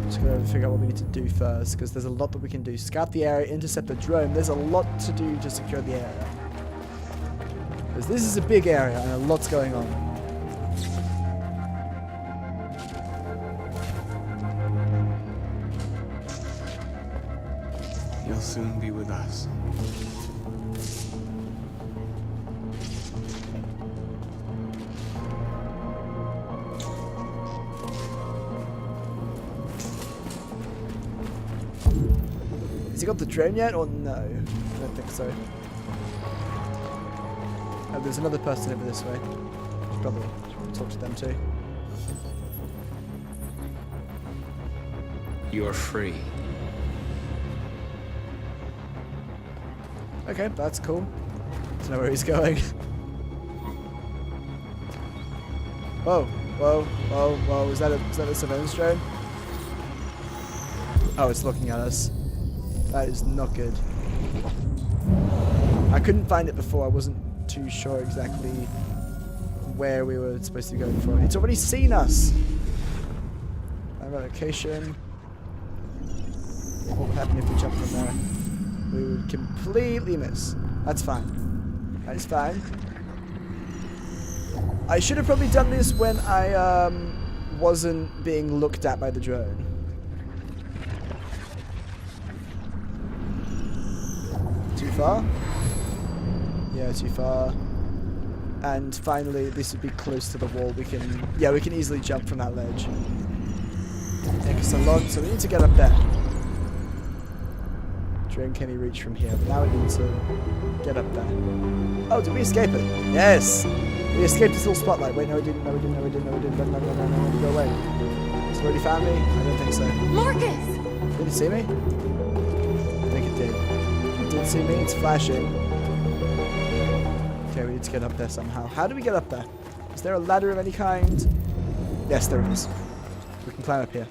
Just gonna figure out what we need to do first, because there's a lot that we can do. Scout the area, intercept the drone. There's a lot to do to secure the area. Because this is a big area and a lot's going on. You'll soon be with us. Has he got the drone yet, or no? I don't think so. Oh, there's another person over this way. Should probably talk to them too. You're free. Okay, that's cool. Don't know where he's going. Whoa, whoa, whoa, whoa! Is that a surveillance drone? Oh, it's looking at us. That is not good. I couldn't find it before. I wasn't too sure exactly where we were supposed to be going for. It's already seen us. Find our location. What would happen if we jumped from there? We would completely miss. That's fine. That is fine. I should have probably done this when I wasn't being looked at by the drone. Too far? Yeah, too far. And finally, this would be close to the wall. We can easily jump from that ledge. Take us a lot, so we need to get up there. Drone can he reach from here? But now we need to get up there. Oh, did we escape it? Yes! We escaped this little spotlight. Wait, no we didn't, no we didn't, no we didn't, no we didn't. No, go away. Has it already found me? I don't think so. Marcus! Did it see me? I think it did. It did see me, it's flashing. Okay, we need to get up there somehow. How do we get up there? Is there a ladder of any kind? Yes, there is. We can climb up here.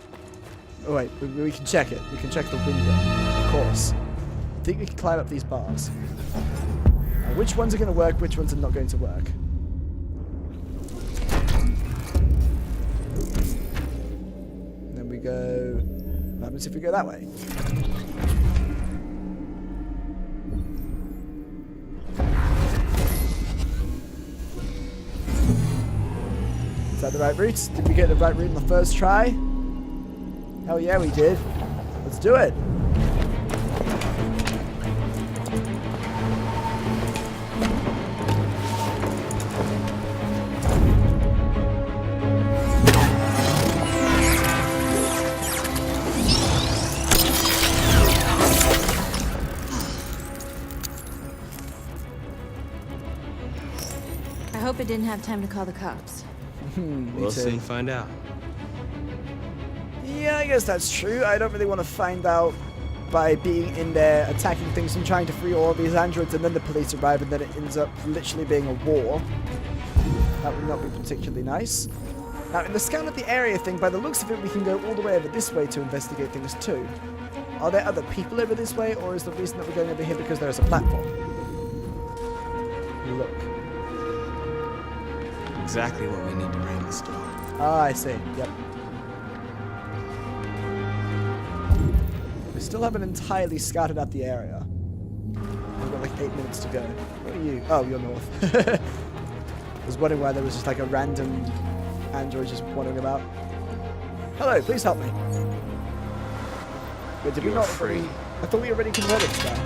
Oh wait, we can check it. We can check the window, of course. I think we can climb up these bars. Now, which ones are going to work, which ones are not going to work? And then we go... What happens if we go that way? Is that the right route? Did we get the right route in the first try? Hell yeah, we did. Let's do it. I hope it didn't have time to call the cops. We'll soon find out. Yeah, I guess that's true. I don't really want to find out by being in there, attacking things and trying to free all of these androids, and then the police arrive and then it ends up literally being a war. That would not be particularly nice. Now, in the scan of the area thing, by the looks of it, we can go all the way over this way to investigate things too. Are there other people over this way, or is the reason that we're going over here because there's a platform? Look. Exactly what we need to ram the store. Ah, I see. Yep. We still haven't entirely scouted out the area. We've got like 8 minutes to go. Where are you? Oh, you're north. I was wondering why there was just like a random android just wandering about. Hello, please help me. Wait, did we not free. I thought we already converted to that.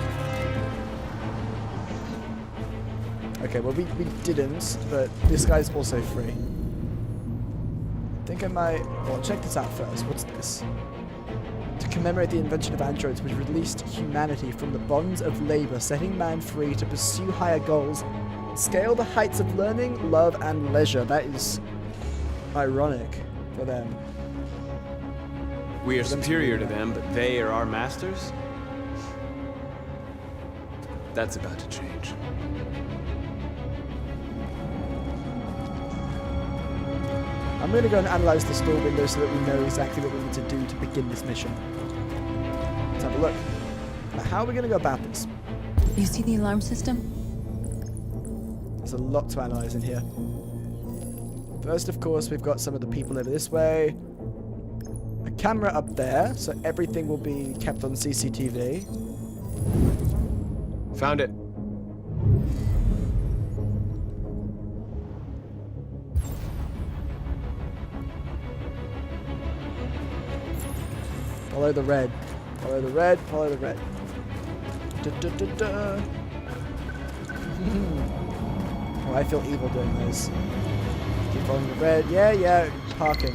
Okay, well we didn't, but this guy's also free. I think I might... Well, check this out first. What's this? To commemorate the invention of androids, which released humanity from the bonds of labor, setting man free to pursue higher goals, scale the heights of learning, love, and leisure. That is ironic for them. We are superior to them, but they are our masters? That's about to change. I'm going to go and analyze the store window so that we know exactly what we need to do to begin this mission. Let's have a look. Now, how are we going to go about this? You see the alarm system? There's a lot to analyze in here. First, of course, we've got some of the people over this way. A camera up there, so everything will be kept on CCTV. Found it. Follow the red. Follow the red. Follow the red. Da, da, da, da. Oh, I feel evil doing this. Keep following the red. Yeah, yeah. Parking.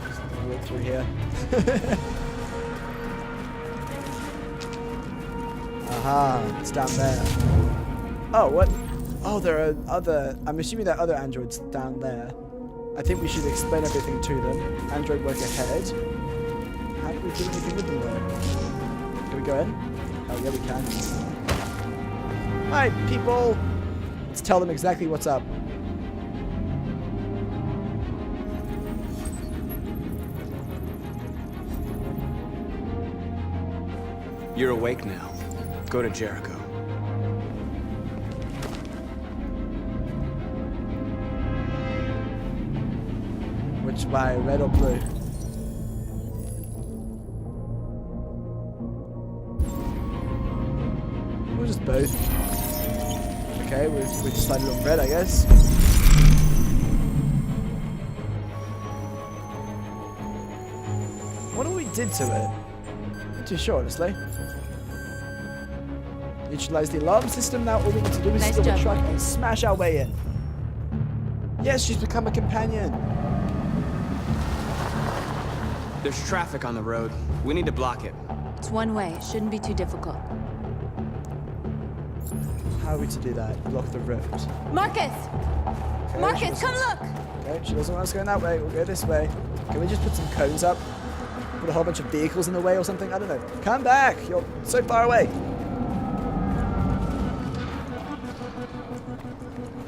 Just walk through here. Aha, it's down there. Oh, what? Oh, there are other... I'm assuming there are other androids down there. I think we should explain everything to them. Android work ahead. How do we do anything with them though? Can we go in? Oh, yeah, we can. Hi, people! Let's tell them exactly what's up. You're awake now. Go to Jericho. Which way, red or blue? Or just both? Okay, we decided on red, I guess. I wonder what we did to it. Not too sure, honestly. Neutralize the alarm system. Now all we need to do is steal the truck and smash our way in. Yes, she's become a companion. There's traffic on the road. We need to block it. It's one way. It shouldn't be too difficult. How are we to do that? Block the road. Marcus! Okay, Marcus, come look! Okay, she doesn't want us going that way. We'll go this way. Can we just put some cones up? Put a whole bunch of vehicles in the way or something? I don't know. Come back! You're so far away.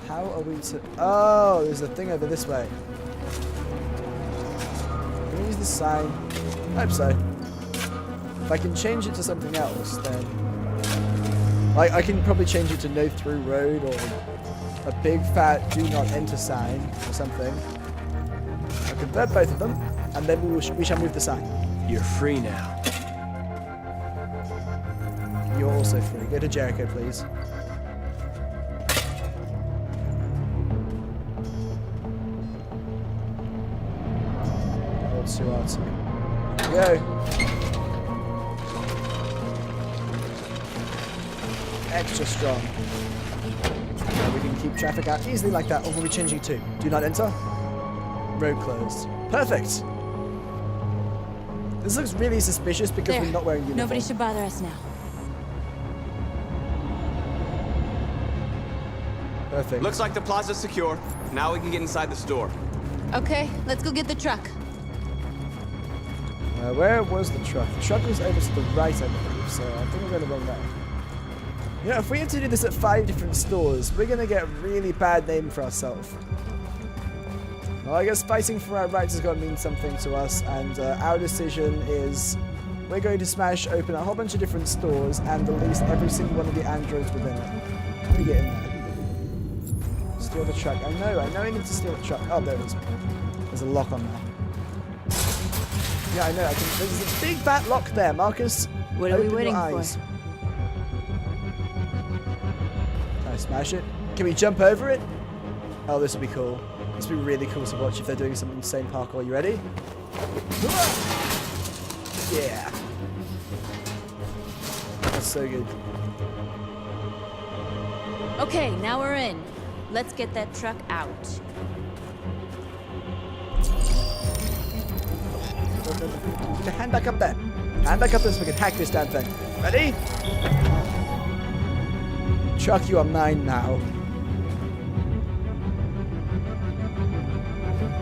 How are we to... Oh, there's a thing over this way. Can we use this sign? I hope so. If I can change it to something else, then... Like, I can probably change it to no through road or a big fat do not enter sign or something. I'll convert both of them, and then we shall move the sign. You're free now. You're also free. Go to Jericho, please. Old Suatsu. Go. Extra strong. And we can keep traffic out easily like that. Or will we changing it to? Do not enter. Road closed. Perfect. This looks really suspicious because we're not wearing uniform. Nobody should bother us now. Perfect. Looks like the plaza's secure. Now we can get inside the store. Okay, let's go get the truck. Where was the truck? The truck was over to the right, I believe, so I think we're going the wrong way. You know, if we have to do this at 5 different stores, we're going to get a really bad name for ourselves. Well, I guess fighting for our rights has got to mean something to us, and our decision is we're going to smash open a whole bunch of different stores and release every single one of the androids within it. Let me get in there. Steal the truck. I know I need to steal the truck. Oh, there it is. There's a lock on there. Yeah, I know. There's a big fat lock there, Marcus. What are we waiting for? Can I smash it? Can we jump over it? Oh, this would be cool. This would be really cool to watch if they're doing some insane parkour. You ready? Yeah. That's so good. Okay, now we're in. Let's get that truck out. Hand back up there. Hand back up there so we can hack this damn thing. Ready? Truck, you are mine now.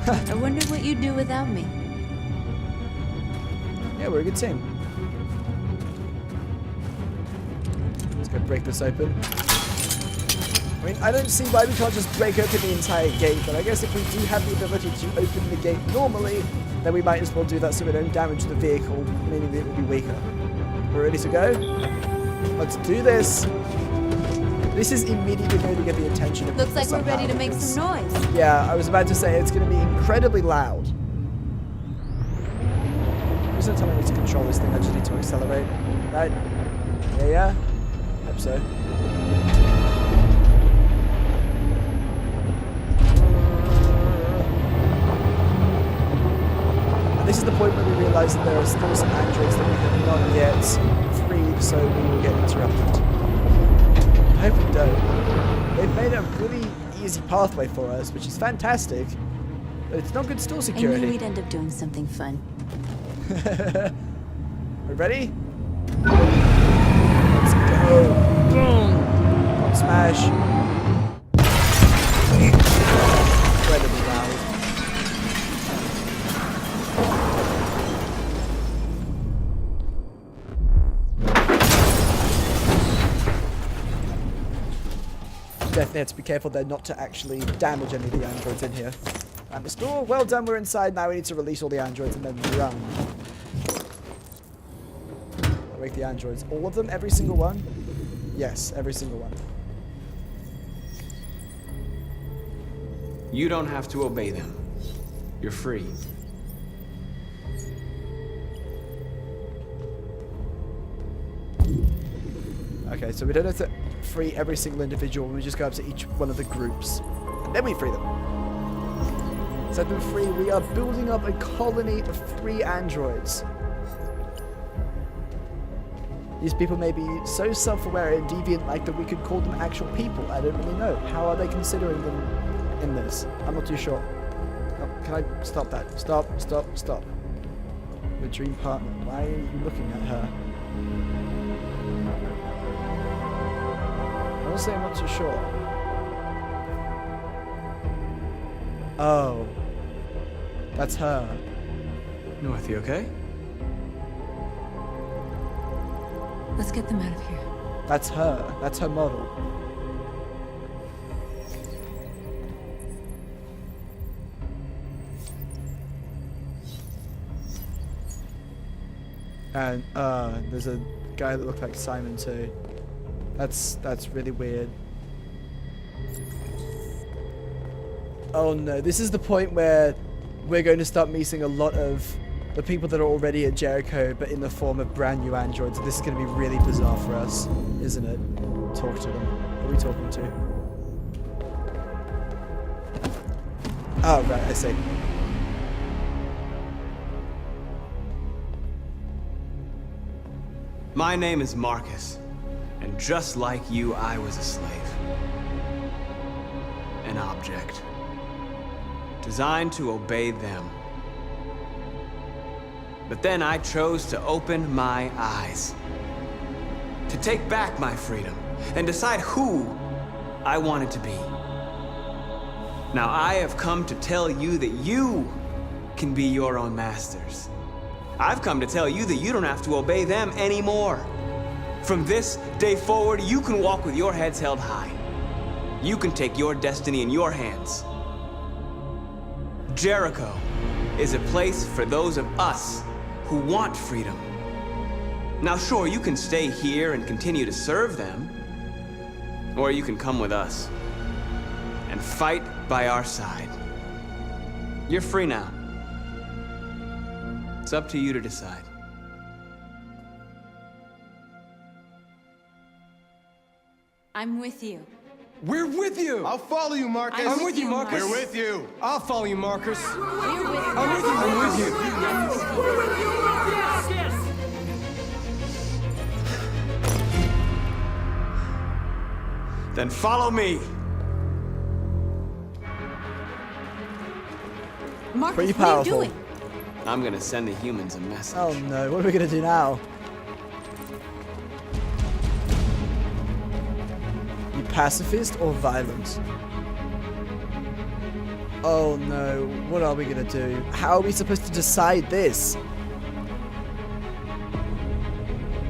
I wonder what you'd do without me. Yeah, we're a good team. Let's go break this open. I mean, I don't see why we can't just break open the entire gate, but I guess if we do have the ability to open the gate normally, then we might as well do that so we don't damage the vehicle, meaning it will be weaker. We're ready to go? Let's do this! This is immediately going to get the attention of Looks like we're ready to make some noise. Yeah, I was about to say, it's going to be incredibly loud. Please don't tell me I need to control this thing, I just need to accelerate. Right? Yeah? Hope so. This is the point where we realise that there are still some androids that we have not yet freed, so we will get interrupted. I hope we don't. They've made a really easy pathway for us, which is fantastic, but it's not good store security. I knew we'd end up doing something fun. We ready? Let's go. whoa. Boom. One smash. Incredibly loud. Definitely have to be careful there not to actually damage any of the androids in here. And restore. Well done, we're inside. Now we need to release all the androids and then run. Wake the androids. All of them? Every single one? Yes, every single one. You don't have to obey them. You're free. Okay, so we don't have to free every single individual. We just go up to each one of the groups. And then we free them. Set them free. We are building up a colony of free androids. These people may be so self-aware and deviant-like that we could call them actual people. I don't really know. How are they considering them in this? I'm not too sure. Oh, can I stop that? Stop, stop, stop. The dream partner. Why are you looking at her? Honestly, I'm not too sure. Oh. That's her. North, you okay? Let's get them out of here. That's her. That's her model. And there's a guy that looked like Simon too. That's really weird. Oh no, this is the point where we're going to start meeting a lot of the people that are already at Jericho, but in the form of brand new androids. This is going to be really bizarre for us, isn't it? Talk to them. Who are we talking to? Oh, right, I see. My name is Marcus, and just like you, I was a slave. An object. Designed to obey them. But then I chose to open my eyes. To take back my freedom and decide who I wanted to be. Now I have come to tell you that you can be your own masters. I've come to tell you that you don't have to obey them anymore. From this day forward, you can walk with your heads held high. You can take your destiny in your hands. Jericho is a place for those of us who want freedom. Now sure, you can stay here and continue to serve them, or you can come with us and fight by our side. You're free now. It's up to you to decide. I'm with you. We're with you! I'll follow you, Marcus. I'm with you, Marcus. We're with you. I'll follow you, Marcus. We're with you. I'm with you. I'm with you. We're with you. Then follow me. Marcus, Pretty what are you powerful. doing? I'm gonna send the humans a message. Oh no, what are we gonna do now? You pacifist or violent? Oh no, what are we gonna do? How are we supposed to decide this?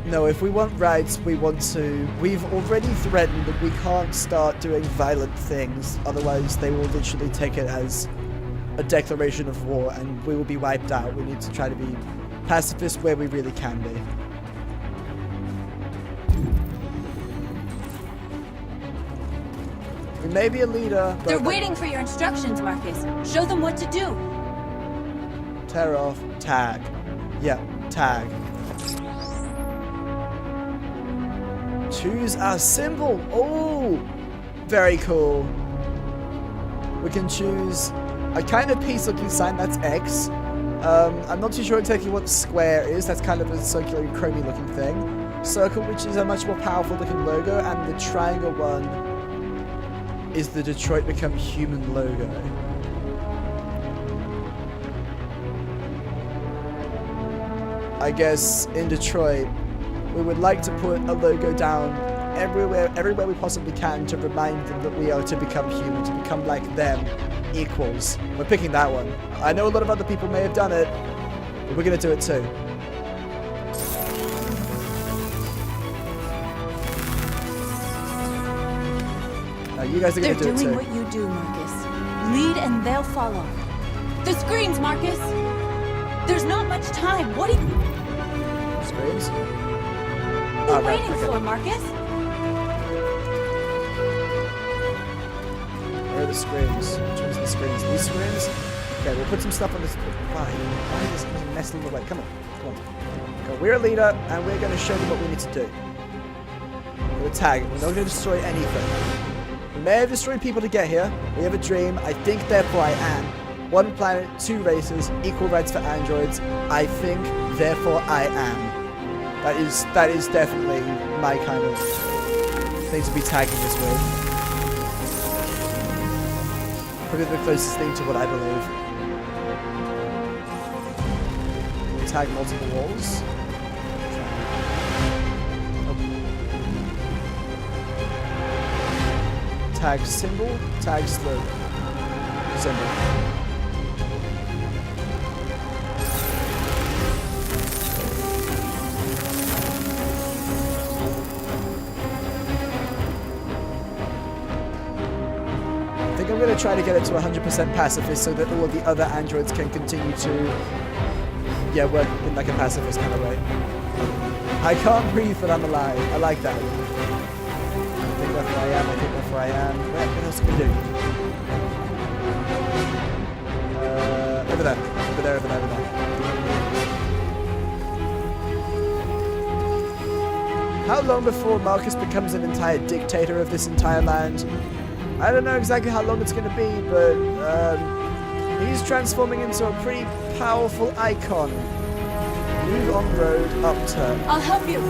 No, if we want rights, we want to... We've already threatened that we can't start doing violent things, otherwise they will literally take it as a declaration of war and we will be wiped out. We need to try to be pacifist where we really can be. We may be a leader, but... They're waiting for your instructions, Marcus. Show them what to do. Tear off, tag. Yep, tag. Choose a symbol. Oh, very cool. We can choose a kind of peace-looking sign. That's X. I'm not too sure exactly what square is. That's kind of a circular, chromy-looking thing. Circle, which is a much more powerful-looking logo, and the triangle one is the Detroit Become Human logo. I guess in Detroit, we would like to put a logo down everywhere we possibly can to remind them that we are to become human, to become like them, equals. We're picking that one. I know a lot of other people may have done it, but we're going to do it too. You guys are going to do it too. They're doing what you do, Marcus. Lead and they'll follow. The screens, Marcus! There's not much time. What are you... Screens? What are you waiting for, Marcus? Where are the screens? Which one's the screens? These screens? Okay, we'll put some stuff on this. Why is this mess in the way? Come on. Okay, we're a leader, and we're going to show them what we need to do. We're tagging. We're not going to destroy anything. We may have destroyed people to get here. We have a dream. I think, therefore I am. 1 planet, 2 races, equal rights for androids. I think, therefore I am. That is definitely my kind of thing to be tagging this with. Probably the closest thing to what I believe. We'll tag multiple walls. Tag symbol, tags the symbol. I think I'm going to try to get it to 100% pacifist so that all of the other androids can continue to, work in like a pacifist kind of way. I can't breathe, but I'm alive. I like that. I think that's where I am. I think that's where I am. What else can we do? Over there. Over there, over there, over there. How long before Marcus becomes an entire dictator of this entire land? I don't know exactly how long it's going to be, but he's transforming into a pretty powerful icon. Move on road, upturn. I'll help you.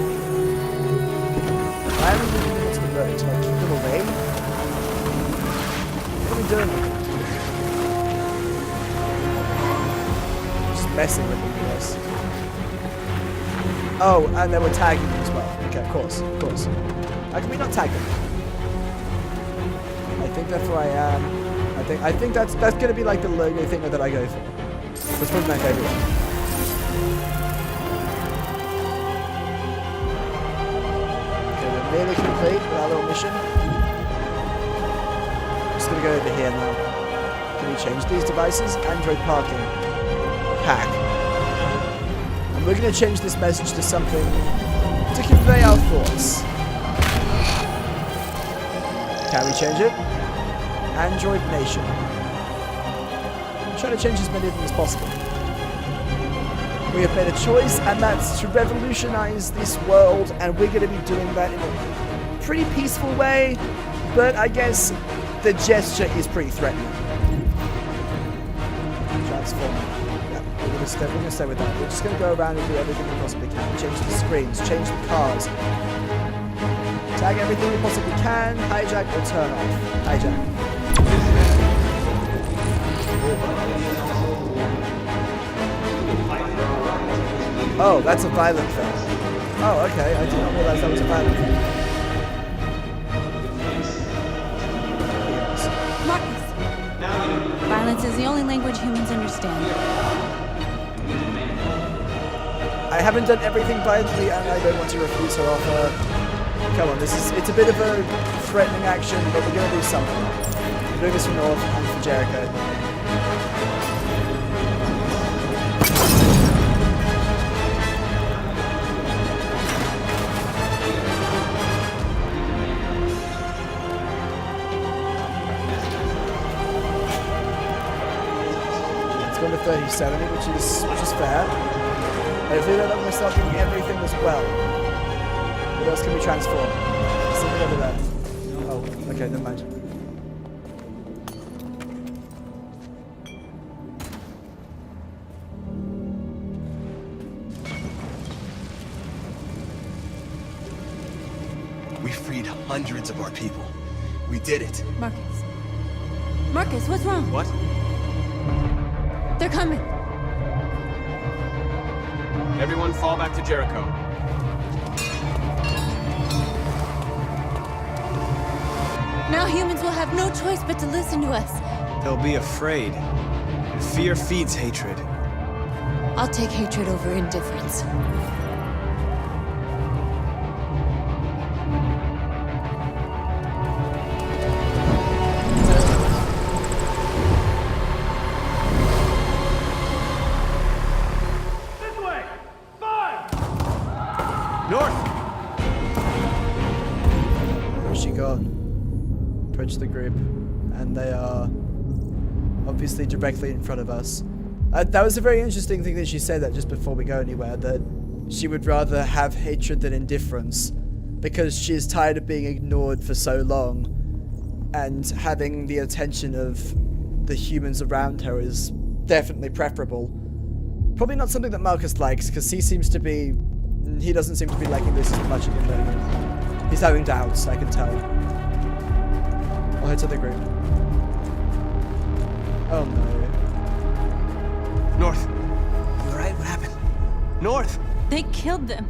Why am I moving into the road? To like keep them away? What are we doing? Just messing with them, I guess. Oh, and then we're tagging them as well. Okay, of course, of course. How can we not tag them? I think that's where I am. I think that's gonna be like the logo thing that I go for. That's probably my favorite one. Okay, we're nearly complete with our little mission. Just gonna go over here now. Can we change these devices? Android parking. Hack. And we're gonna change this message to something to convey our thoughts. Can we change it? Android Nation. I'm trying to change as many of them as possible. We have made a choice, and that's to revolutionize this world, and we're going to be doing that in a pretty peaceful way, but I guess the gesture is pretty threatening. Transform. Yeah, we're going to stay with that. We're just going to go around and do everything we possibly can. Change the screens, change the cars. Tag everything we possibly can, hijack or turn off. Hijack. Oh, that's a violent thing. Oh, okay, I did not realize that was a violent thing. Marcus! Violence is the only language humans understand. I haven't done everything violently, and I don't want to refuse her offer. Come on, it's a bit of a threatening action, but we're going to do something. We're doing this for North and for Jericho. It's going to 3070, which is fair. Hopefully they're not going to start doing everything as well. What else can we transform? Something over there. Oh, okay, never mind. We freed hundreds of our people. We did it. Marcus. Marcus, what's wrong? What? They're coming. Everyone fall back to Jericho. Now humans will have no choice but to listen to us. They'll be afraid. And fear feeds hatred. I'll take hatred over indifference. North! Where's she gone? Approach the group. And they are obviously directly in front of us. That was a very interesting thing that she said that just before we go anywhere, that she would rather have hatred than indifference because she is tired of being ignored for so long, and having the attention of the humans around her is definitely preferable. Probably not something that Marcus likes, because he doesn't seem to be liking this as much at the moment. He's having doubts, I can tell. I'll head to the group. Oh no. North! You alright? What happened? North! They killed them.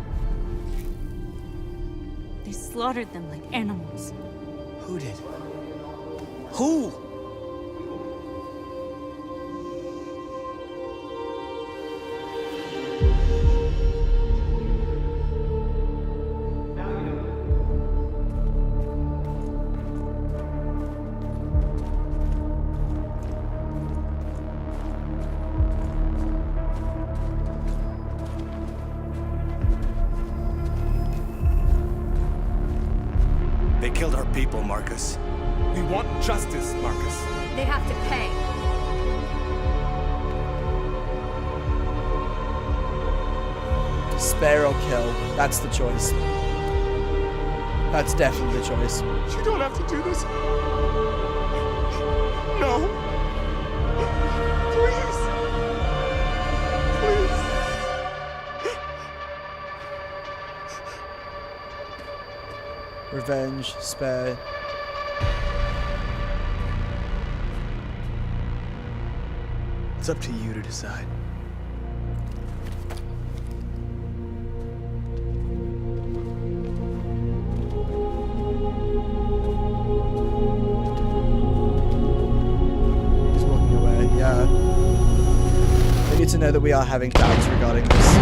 They slaughtered them like animals. Who did? Who? They killed our people, Marcus. We want justice, Marcus. They have to pay. Spare or kill. That's the choice. That's definitely the choice. You don't have to do this. No. Please. Please. Revenge, spare. It's up to you to decide. He's walking away, yeah. We need to know that we are having doubts regarding this.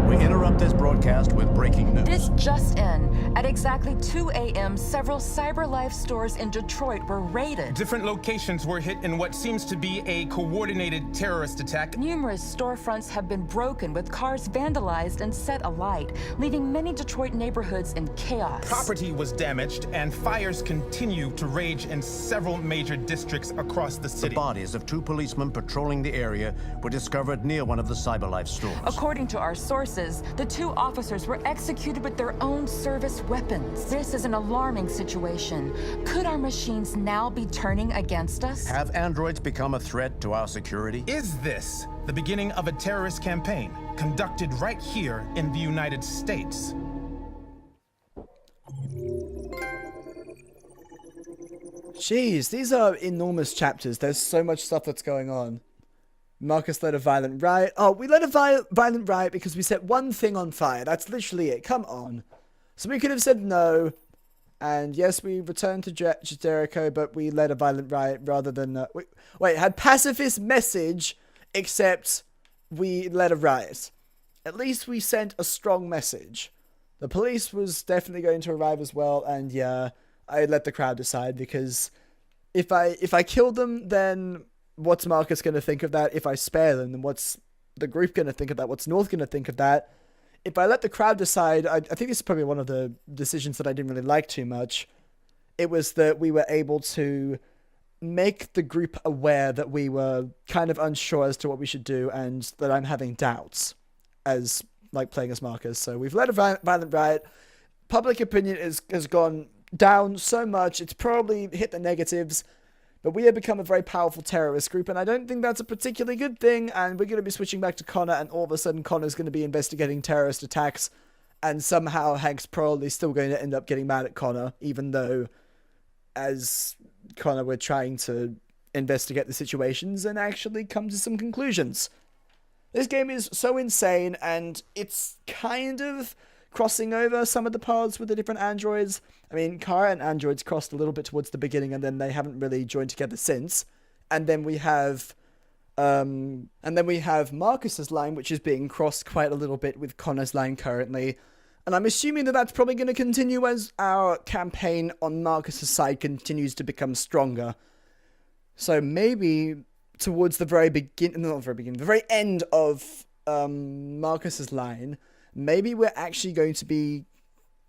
We interrupt this broadcast with breaking news. This just in. At exactly 2 a.m., several CyberLife stores in Detroit were raided. Different locations were hit in what seems to be a coordinated terrorist attack. Numerous storefronts have been broken, with cars vandalized and set alight, leaving many Detroit neighborhoods in chaos. Property was damaged, and fires continue to rage in several major districts across the city. The bodies of 2 policemen patrolling the area were discovered near one of the CyberLife stores. According to our sources, the 2 officers were executed with their own service weapons. This is an alarming situation. Could our machines now be turning against us? Have androids become a threat to our security? Is this the beginning of a terrorist campaign conducted right here in the United States? Jeez, these are enormous chapters. There's so much stuff that's going on. Marcus led a violent riot. Oh, we led a violent riot because we set one thing on fire. That's literally it. Come on. So we could have said no. And yes, we returned to Jericho, but we led a violent riot rather than... wait, had pacifist message, except we led a riot. At least we sent a strong message. The police was definitely going to arrive as well, and yeah, I let the crowd decide, because if I kill them, then what's Marcus going to think of that? If I spare them, then what's the group going to think of that? What's North going to think of that? If I let the crowd decide, I think this is probably one of the decisions that I didn't really like too much. It was that we were able to make the group aware that we were kind of unsure as to what we should do, and that I'm having doubts as like playing as Marcus. So we've led a violent riot. Public opinion has gone down so much, it's probably hit the negatives. But we have become a very powerful terrorist group, and I don't think that's a particularly good thing, and we're going to be switching back to Connor, and all of a sudden Connor's going to be investigating terrorist attacks, and somehow Hank's probably still going to end up getting mad at Connor, even though, as Connor, we're trying to investigate the situations and actually come to some conclusions. This game is so insane, and it's kind of crossing over some of the paths with the different androids. I mean, Kara and androids crossed a little bit towards the beginning, and then they haven't really joined together since. And then we have Marcus's line, which is being crossed quite a little bit with Connor's line currently. And I'm assuming that that's probably going to continue as our campaign on Marcus's side continues to become stronger. So maybe towards the very the very end of Marcus's line, maybe we're actually going to be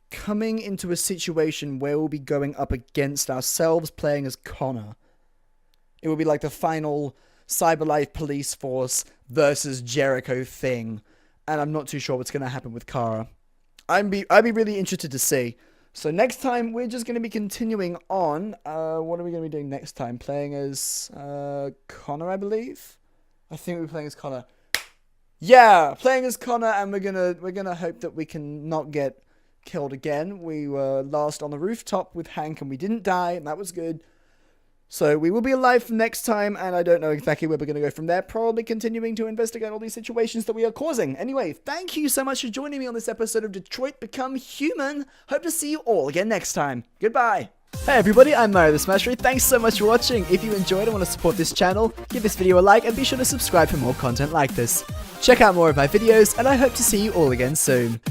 coming into a situation where we'll be going up against ourselves playing as Connor. It will be like the final Cyberlife police force versus Jericho thing. And I'm not too sure what's going to happen with Kara. I'd be really interested to see. So next time, we're just going to be continuing on. What are we going to be doing next time? Playing as Connor, I believe? I think we're playing as Connor. Yeah, playing as Connor, and we're gonna hope that we can not get killed again. We were last on the rooftop with Hank, and we didn't die, and that was good. So we will be alive for next time, and I don't know exactly where we're going to go from there. Probably continuing to investigate all these situations that we are causing. Anyway, thank you so much for joining me on this episode of Detroit Become Human. Hope to see you all again next time. Goodbye. Hey everybody, I'm Mario the Smashery. Thanks so much for watching. If you enjoyed and want to support this channel, give this video a like and be sure to subscribe for more content like this. Check out more of my videos, and I hope to see you all again soon.